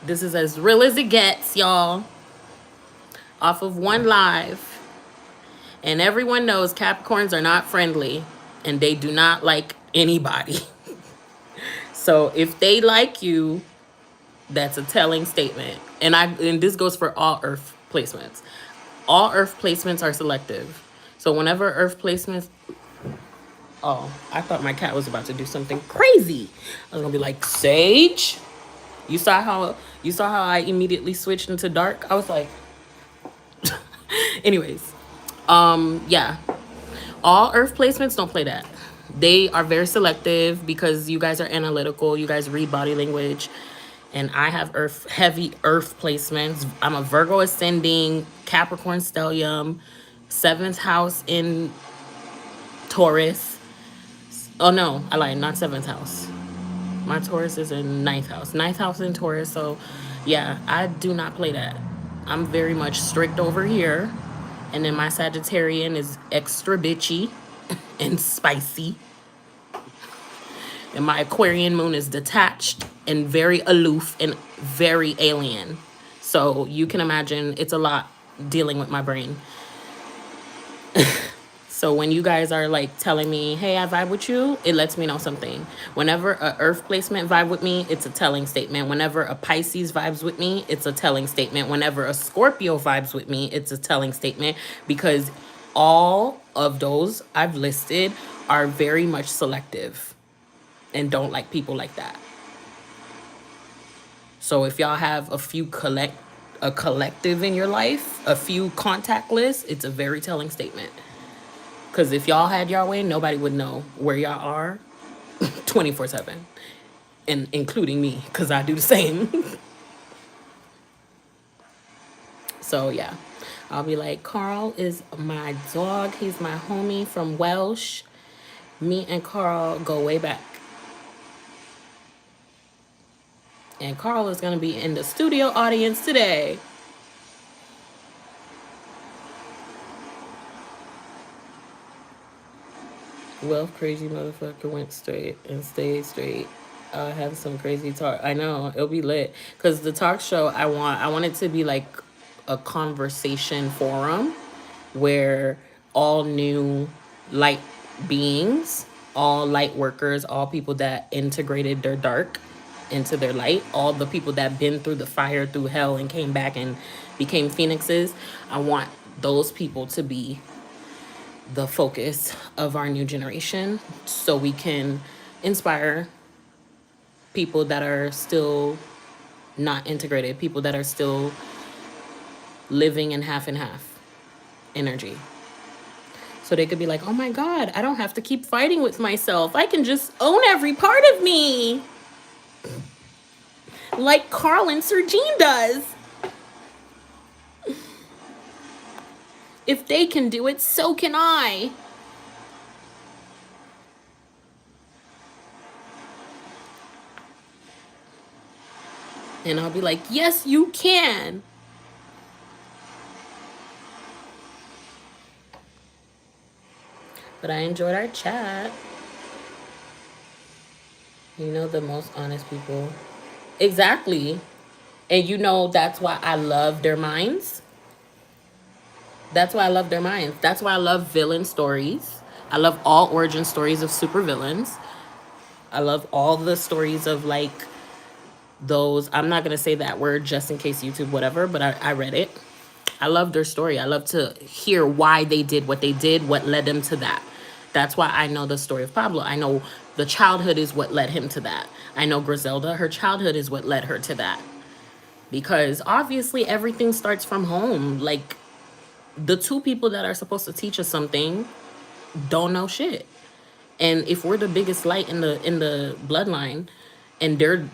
this is as real as it gets, y'all. Off of one live. And everyone knows Capricorns are not friendly, and they do not like anybody. So if they like you, that's a telling statement. And this goes for all Earth placements. All Earth placements are selective. So whenever Earth placements... Oh, I thought my cat was about to do something crazy. I was gonna be like, Sage? You saw how I immediately switched into dark? I was like... Anyways, Yeah, all earth placements don't play that. They are very selective because you guys are analytical, you guys read body language, and I have earth heavy earth placements. I'm a Virgo ascending, Capricorn stellium, seventh house in Taurus. Oh no, I lied, not seventh house. My Taurus is in ninth house. Ninth house in Taurus. So yeah, I do not play that. I'm very much strict over here. And then my Sagittarian is extra bitchy and spicy. And my Aquarian moon is detached and very aloof and very alien. So you can imagine it's a lot dealing with my brain. So when you guys are like telling me, hey, I vibe with you, it lets me know something. Whenever a earth placement vibe with me, it's a telling statement. Whenever a Pisces vibes with me, it's a telling statement. Whenever a Scorpio vibes with me, it's a telling statement, because all of those I've listed are very much selective and don't like people like that. So if y'all have a collective in your life, a few contact lists, it's a very telling statement. Because if y'all had y'all way, nobody would know where y'all are 24/7. And including me, because I do the same. So yeah, I'll be like, Carl is my dog. He's my homie from Welsh. Me and Carl go way back. And Carl is going to be in the studio audience today. Wealth crazy motherfucker went straight and stayed straight. I have some crazy talk. I know it'll be lit because the talk show I want it to be like a conversation forum where all new light beings, all light workers, all people that integrated their dark into their light, all the people that been through the fire, through hell, and came back and became phoenixes. I want those people to be the focus of our new generation so we can inspire people that are still not integrated, people that are still living in half and half energy. So they could be like, oh my God, I don't have to keep fighting with myself. I can just own every part of me. Like Carl and Sergine does. If they can do it, so can I. And I'll be like, yes, you can. But I enjoyed our chat. You know, the most honest people. Exactly. And you know, that's why I love their minds. That's why I love their minds. That's why I love villain stories. I love all origin stories of supervillains. I love all the stories of like those. I'm not going to say that word just in case YouTube, whatever, but I read it. I love their story. I love to hear why they did, what led them to that. That's why I know the story of Pablo. I know the childhood is what led him to that. I know Griselda, her childhood is what led her to that. Because obviously everything starts from home. Like, the two people that are supposed to teach us something don't know shit. And if we're the biggest light in the bloodline and they're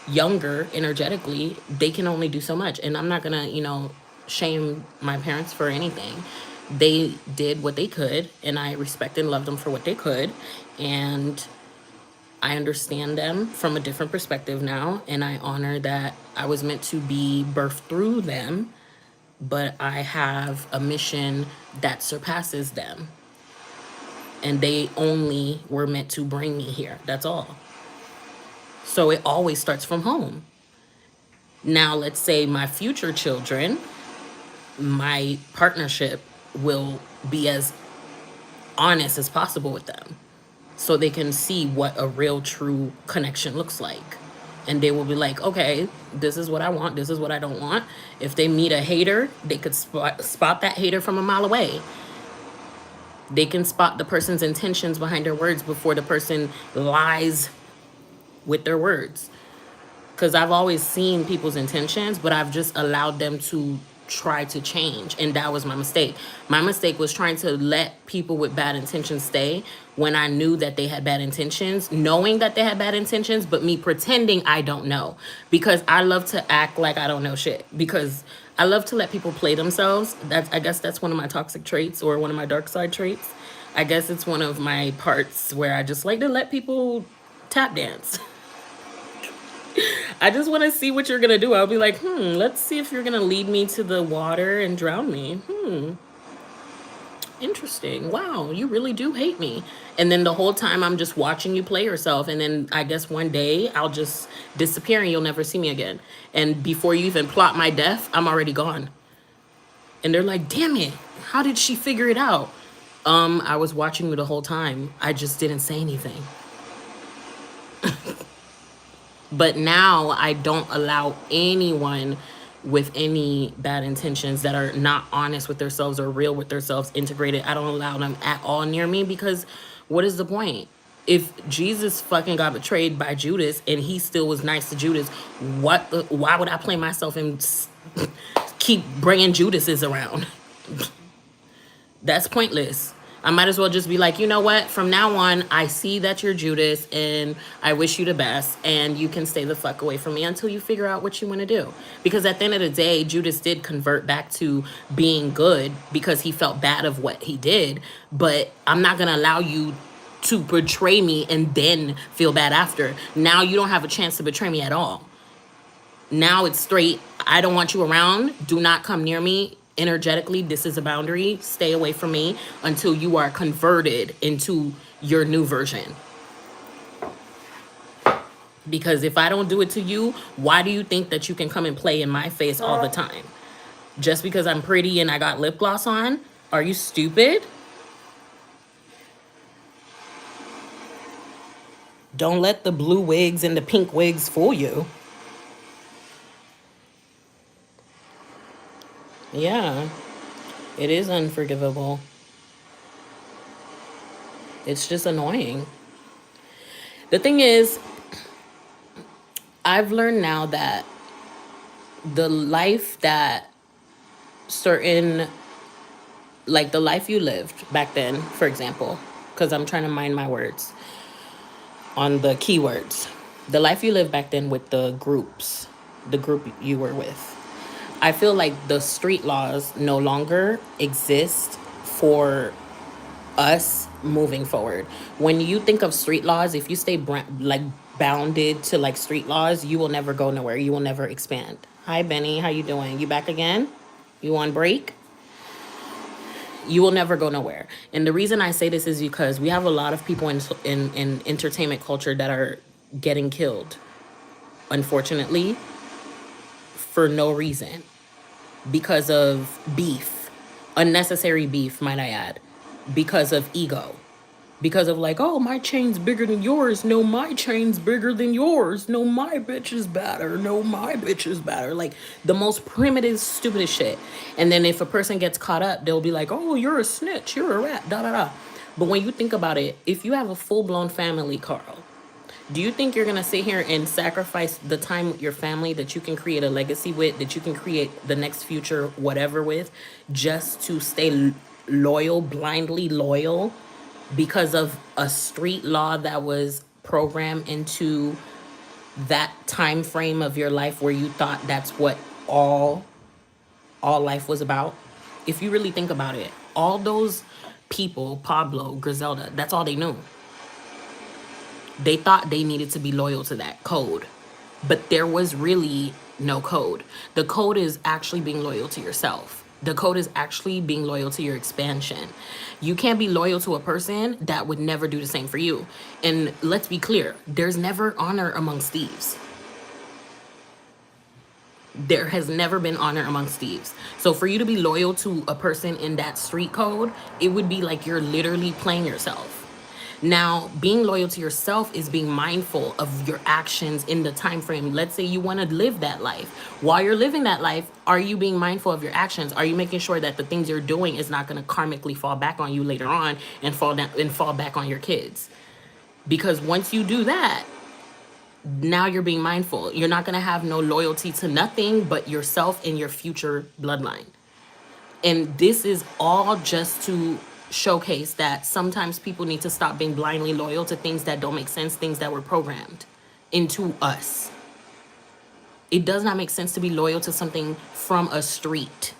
younger energetically, they can only do so much. And I'm not gonna, shame my parents for anything. They did what they could, and I respect and love them for what they could. And I understand them from a different perspective now, and I honor that I was meant to be birthed through them, but I have a mission that surpasses them. And they only were meant to bring me here. That's all. So it always starts from home. Now, let's say my future children, my partnership will be as honest as possible with them so they can see what a real, true connection looks like. And they will be like, okay, this is what I want. This is what I don't want. If they meet a hater, they could spot that hater from a mile away. They can spot the person's intentions behind their words before the person lies with their words. Because I've always seen people's intentions, but I've just allowed them to try to change, and that was my mistake. My mistake was trying to let people with bad intentions stay when I knew that they had bad intentions, knowing that they had bad intentions, but me pretending I don't know, because I love to act like I don't know shit, because I love to let people play themselves. I guess that's one of my toxic traits, or one of my dark side traits. I guess it's one of my parts where I just like to let people tap dance. I just want to see what you're going to do. I'll be like, let's see if you're going to lead me to the water and drown me. Interesting. Wow, you really do hate me. And then the whole time I'm just watching you play yourself. And then I guess one day I'll just disappear and you'll never see me again. And before you even plot my death, I'm already gone. And they're like, damn it, how did she figure it out? I was watching you the whole time. I just didn't say anything. But now I don't allow anyone with any bad intentions that are not honest with themselves or real with themselves integrated. I don't allow them at all near me, because what is the point? If Jesus fucking got betrayed by Judas and he still was nice to Judas, why would I play myself and keep bringing Judases around? That's pointless. I might as well just be like, you know what? From now on, I see that you're Judas and I wish you the best, and you can stay the fuck away from me until you figure out what you want to do. Because at the end of the day, Judas did convert back to being good because he felt bad of what he did. But I'm not going to allow you to betray me and then feel bad after. Now you don't have a chance to betray me at all. Now it's straight. I don't want you around. Do not come near me. Energetically, this is a boundary. Stay away from me until you are converted into your new version. Because if I don't do it to you, why do you think that you can come and play in my face all the time? Just because I'm pretty and I got lip gloss on? Are you stupid? Don't let the blue wigs and the pink wigs fool you. Yeah, it is unforgivable. It's just annoying. The thing is, I've learned now that the life that certain, like the life you lived back then, for example, because I'm trying to mind my words on the keywords. The life you lived back then with the groups, the group you were with. I feel like the street laws no longer exist for us moving forward. When you think of street laws, if you stay bounded to like street laws, you will never go nowhere. You will never expand. Hi, Benny. How you doing? You back again? You on break? You will never go nowhere. And the reason I say this is because we have a lot of people in entertainment culture that are getting killed, unfortunately, for no reason, because of beef, unnecessary beef, might I add, because of ego, because of like, oh, my chain's bigger than yours. No, my chain's bigger than yours. No, my bitch is better. No, my bitch is better. Like the most primitive, stupidest shit. And then if a person gets caught up, they'll be like, oh, you're a snitch. You're a rat. Da da da. But when you think about it, if you have a full-blown family, Carl, do you think you're going to sit here and sacrifice the time with your family that you can create a legacy with, that you can create the next future, whatever with, just to stay loyal, blindly loyal, because of a street law that was programmed into that time frame of your life where you thought that's what all life was about? If you really think about it, all those people, Pablo, Griselda, that's all they knew. They thought they needed to be loyal to that code, but there was really no code. The code is actually being loyal to yourself. The code is actually being loyal to your expansion. You can't be loyal to a person that would never do the same for you. And let's be clear, there's never honor amongst thieves. There has never been honor amongst thieves. So for you to be loyal to a person in that street code, it would be like you're literally playing yourself. Now, being loyal to yourself is being mindful of your actions in the time frame. Let's say you want to live that life. While you're living that life, are you being mindful of your actions? Are you making sure that the things you're doing is not going to karmically fall back on you later on and fall back on your kids? Because once you do that, Now you're being mindful. You're not going to have no loyalty to nothing but yourself and your future bloodline. And this is all just to showcase that sometimes people need to stop being blindly loyal to things that don't make sense, things that were programmed into us. It does not make sense to be loyal to something from a street.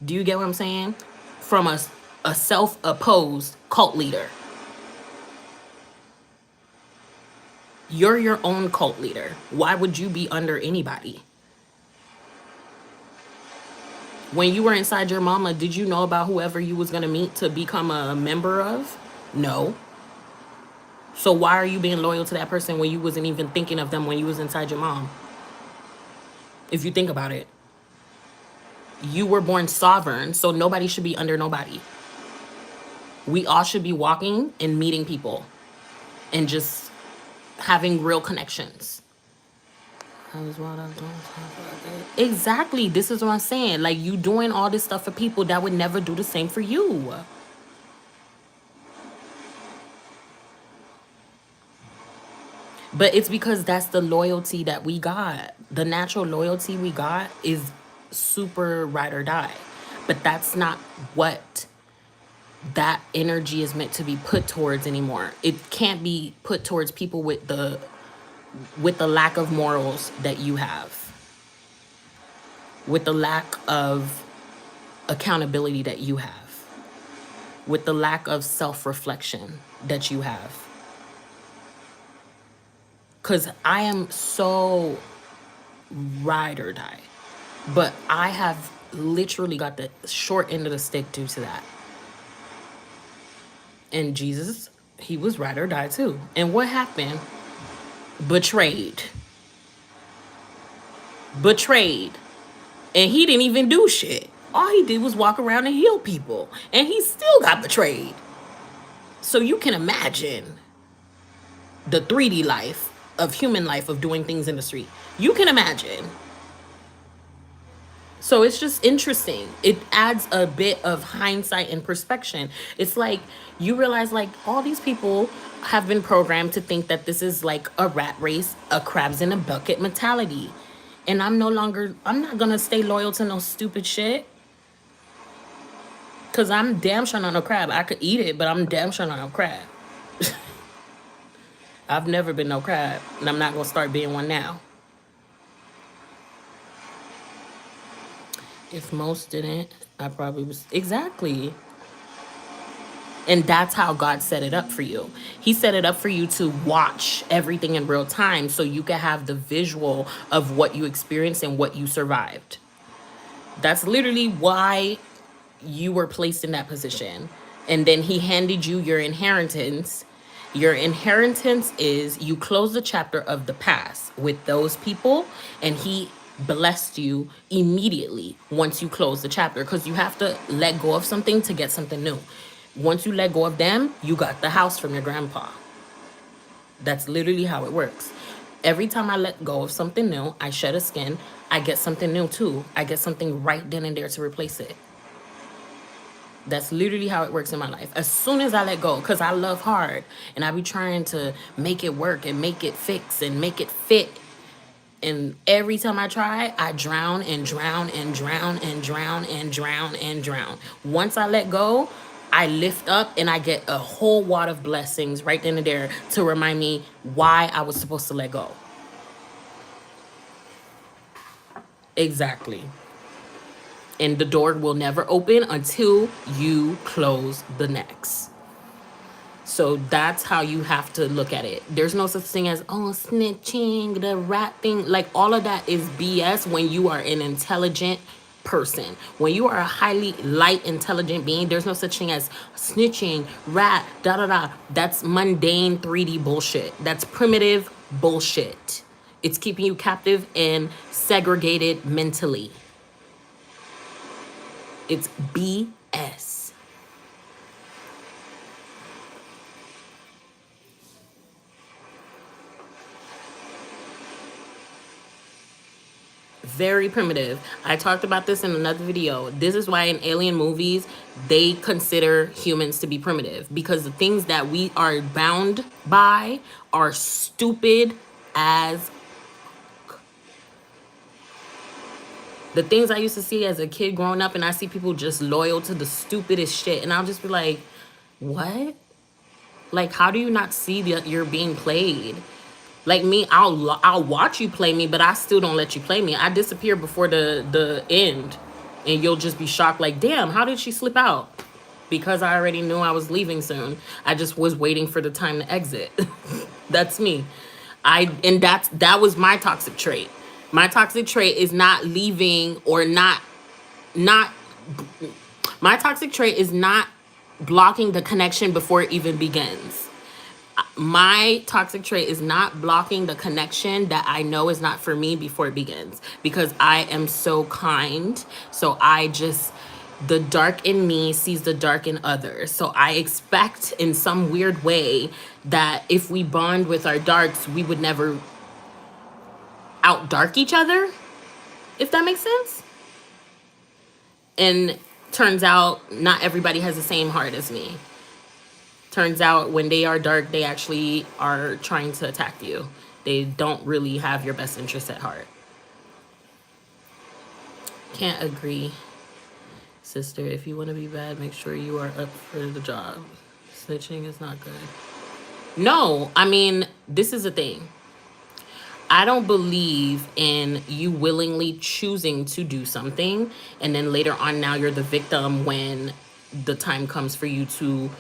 Do you get what I'm saying? From a self-opposed cult leader. You're your own cult leader. Why would you be under anybody? When you were inside your mama, did you know about whoever you was going to meet to become a member of? No. So why are you being loyal to that person when you wasn't even thinking of them when you was inside your mom? If you think about it. You were born sovereign, so nobody should be under nobody. We all should be walking and meeting people and just having real connections. Exactly. This is what I'm saying. Like, you doing all this stuff for people that would never do the same for you. But it's because that's the loyalty that we got. The natural loyalty we got is super ride or die. But that's not what that energy is meant to be put towards anymore. It can't be put towards people with the lack of morals that you have, with the lack of accountability that you have, with the lack of self-reflection that you have. Because I am so ride or die, but I have literally got the short end of the stick due to that. And Jesus, he was ride or die too. And what happened? Betrayed. And he didn't even do shit. All he did was walk around and heal people. And he still got betrayed. So you can imagine the 3D life of human life of doing things in the street. You can imagine. So it's just interesting. It adds a bit of hindsight and perspective. It's like you realize, like, all these people have been programmed to think that this is like a rat race, a crabs in a bucket mentality. And I'm not gonna stay loyal to no stupid shit. Cause I'm damn sure not no crab. I could eat it, but I'm damn sure not no crab. I've never been no crab, and I'm not gonna start being one now. If most didn't, I probably was. Exactly. And that's how God set it up for you. He set it up for you to watch everything in real time so you can have the visual of what you experienced and what you survived. That's literally why you were placed in that position. And then he handed you your inheritance. Your inheritance is you close the chapter of the past with those people, and he blessed you immediately once you close the chapter, because you have to let go of something to get something new. Once you let go of them, you got the house from your grandpa. That's literally how it works. Every time I let go of something new, I shed a skin, I get something new too. I get something right then and there to replace it. That's literally how it works in my life. As soon as I let go, because I love hard, and I be trying to make it work and make it fix and make it fit. And every time I try, I drown and drown and drown and drown and drown and drown. Once I let go, I lift up and I get a whole wad of blessings right then and there to remind me why I was supposed to let go. Exactly. And the door will never open until you close the next. So that's how you have to look at it. There's no such thing as, oh, snitching, the rat thing. Like, all of that is BS when you are an intelligent person. When you are a highly light, intelligent being, there's no such thing as snitching, rat, da-da-da. That's mundane 3D bullshit. That's primitive bullshit. It's keeping you captive and segregated mentally. It's BS. Very primitive. I talked about this in another video. This is why in alien movies, they consider humans to be primitive, because the things that we are bound by are stupid as the things I used to see as a kid growing up, and I see people just loyal to the stupidest shit, and I'll just be like, what? Like, how do you not see that you're being played? Like me, I'll watch you play me, but I still don't let you play me. I disappear before the end, and you'll just be shocked, like, damn, how did she slip out? Because I already knew I was leaving soon. I just was waiting for the time to exit. That's me. That was my toxic trait. My toxic trait is not leaving or not my toxic trait is not blocking the connection before it even begins. My toxic trait is not blocking the connection that I know is not for me before it begins, because I am so kind. So the dark in me sees the dark in others. So I expect in some weird way that if we bond with our darks, we would never out dark each other, if that makes sense. And turns out not everybody has the same heart as me. Turns out when they are dark, they actually are trying to attack you. They don't really have your best interest at heart. Can't agree, sister. If you want to be bad, make sure you are up for the job. Snitching is not good. No, I mean, this is the thing. I don't believe in you willingly choosing to do something, and then later on now you're the victim when the time comes for you to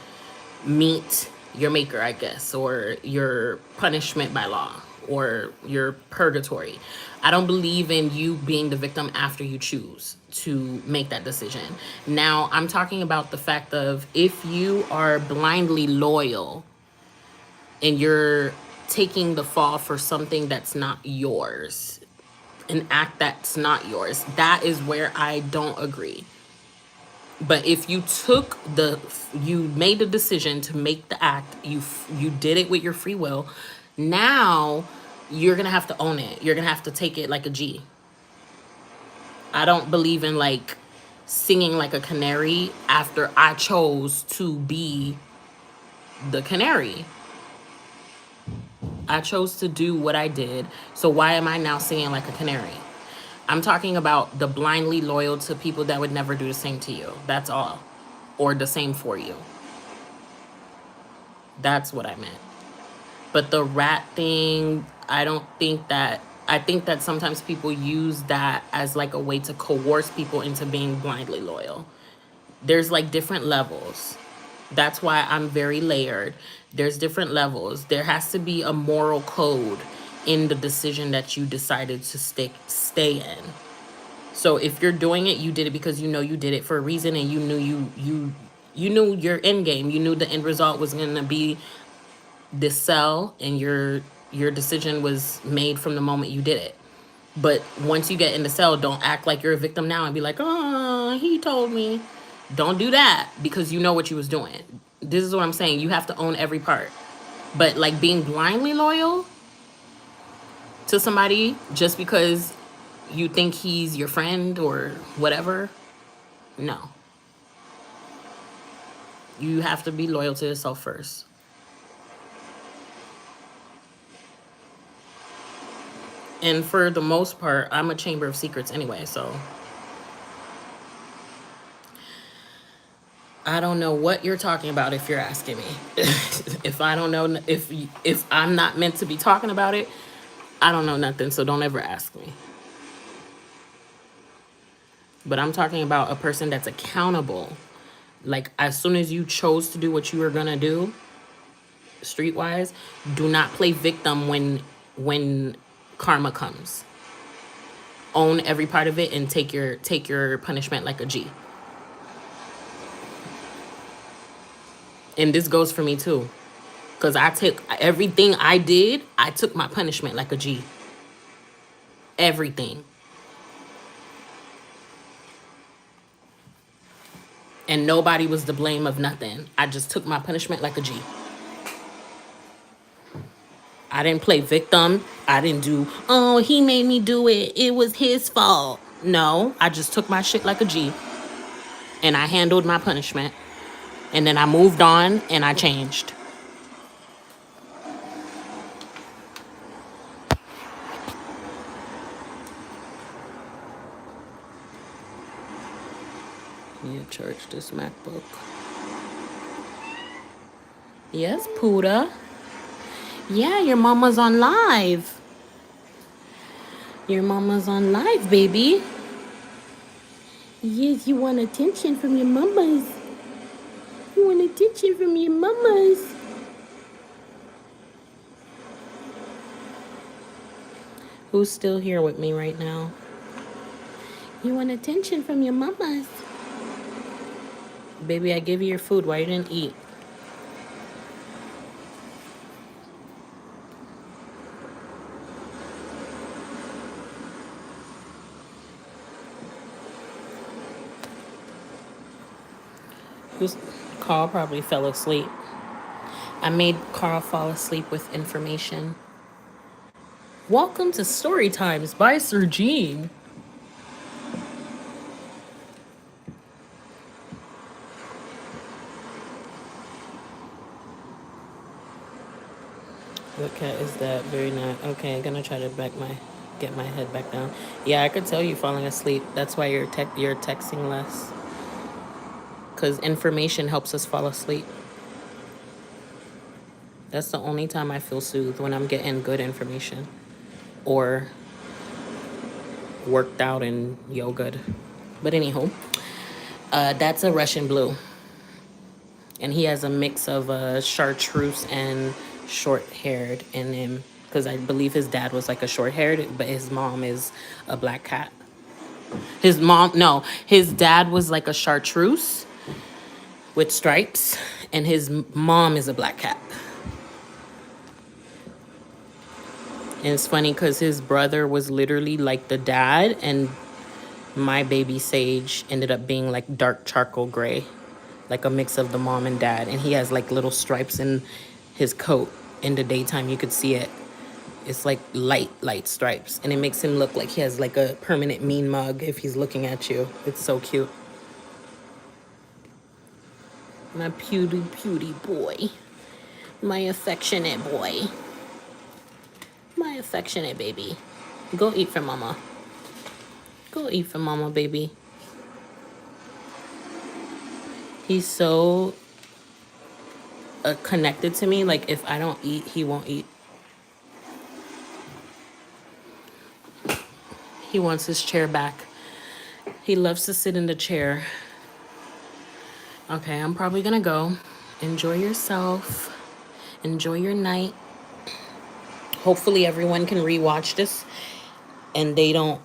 meet your maker, I guess, or your punishment by law, or your purgatory. I don't believe in you being the victim after you choose to make that decision. Now, I'm talking about the fact of if you are blindly loyal and you're taking the fall for something that's not yours, an act that's not yours, that is where I don't agree. But if you you made the decision to make the act, you did it with your free will, now you're gonna have to own it. You're gonna have to take it like a G. I don't believe in like singing like a canary after I chose to be the canary. I chose to do what I did, so why am I now singing like a canary? I'm talking about the blindly loyal to people that would never do the same to you. That's all. Or the same for you. That's what I meant. But the rat thing, I think that sometimes people use that as like a way to coerce people into being blindly loyal. There's like different levels. That's why I'm very layered. There's different levels. There has to be a moral code in the decision that you decided to stay in. So if you're doing it, you did it because you know you did it for a reason, and you knew you knew your end game. You knew the end result was going to be this cell, and your decision was made from the moment you did it. But once you get in the cell, don't act like you're a victim now and be like, oh, he told me. Don't do that, because you know what you was doing. This is what I'm saying. You have to own every part. But like being blindly loyal to somebody just because you think he's your friend or whatever, no. You have to be loyal to yourself first. And for the most part, I'm a chamber of secrets anyway, so I don't know what you're talking about if you're asking me. If I don't know, if I'm not meant to be talking about it, I don't know nothing, so don't ever ask me. But I'm talking about a person that's accountable. Like, as soon as you chose to do what you were gonna do, streetwise, do not play victim when karma comes. Own every part of it and take your punishment like a G. And this goes for me too. Because I took everything I did, I took my punishment like a G. Everything. And nobody was to blame of nothing. I just took my punishment like a G. I didn't play victim. I didn't do, oh, he made me do it. It was his fault. No, I just took my shit like a G. And I handled my punishment. And then I moved on and I changed. You charge this MacBook. Yes, Puda. Yeah, your mama's on live. Your mama's on live, baby. Yes, you want attention from your mamas. You want attention from your mamas. Who's still here with me right now? You want attention from your mamas. Baby, I gave you your food. Why you didn't eat? Who's... Carl probably fell asleep. I made Carl fall asleep with information. Welcome to Story Times by Sir Gene. What cat is that? Very nice. Okay, I'm gonna try to get my head back down. Yeah, I could tell you falling asleep. That's why you're texting less. Cause information helps us fall asleep. That's the only time I feel soothed, when I'm getting good information or worked out and yoga. But anyhow, that's a Russian blue, and he has a mix of chartreuse and short-haired in him. Because I believe his dad was like a short-haired, but his mom is a black cat. His dad was like a chartreuse with stripes, and his mom is a black cat. And it's funny because his brother was literally like the dad, and my baby Sage ended up being like dark charcoal gray, like a mix of the mom and dad. And he has like little stripes in his coat. In the daytime, you could see it. It's like light stripes, and it makes him look like he has like a permanent mean mug if he's looking at you. It's so cute. My beauty boy. My affectionate boy. My affectionate baby. Go eat for mama. Go eat for mama, baby. He's so connected to me. Like, if I don't eat, he won't eat. He wants his chair back. He loves to sit in the chair. Okay, I'm probably gonna go. Enjoy yourself. Enjoy your night. Hopefully everyone can rewatch this and they don't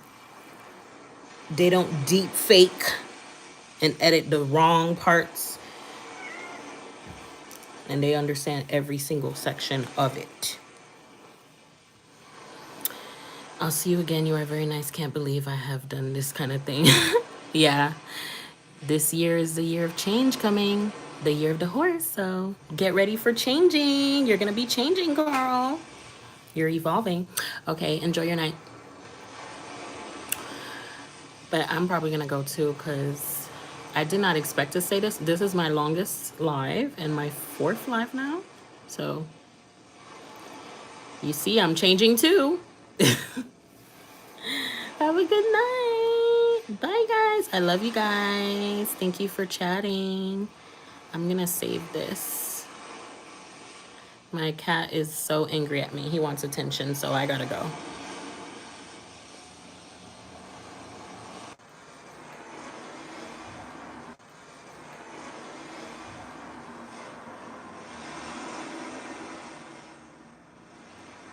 deep fake and edit the wrong parts, and they understand every single section of it. I'll see you again. You are very nice. Can't believe I have done this kind of thing. Yeah. This year is the year of change coming. The year of the horse. So get ready for changing. You're going to be changing, girl. You're evolving. Okay. Enjoy your night. But I'm probably going to go too, because I did not expect to say this. This is my longest live and my 4th live now. So you see, I'm changing too. Have a good night. Bye, guys. I love you guys. Thank you for chatting. I'm gonna save this. My cat is so angry at me. He wants attention, so I gotta go.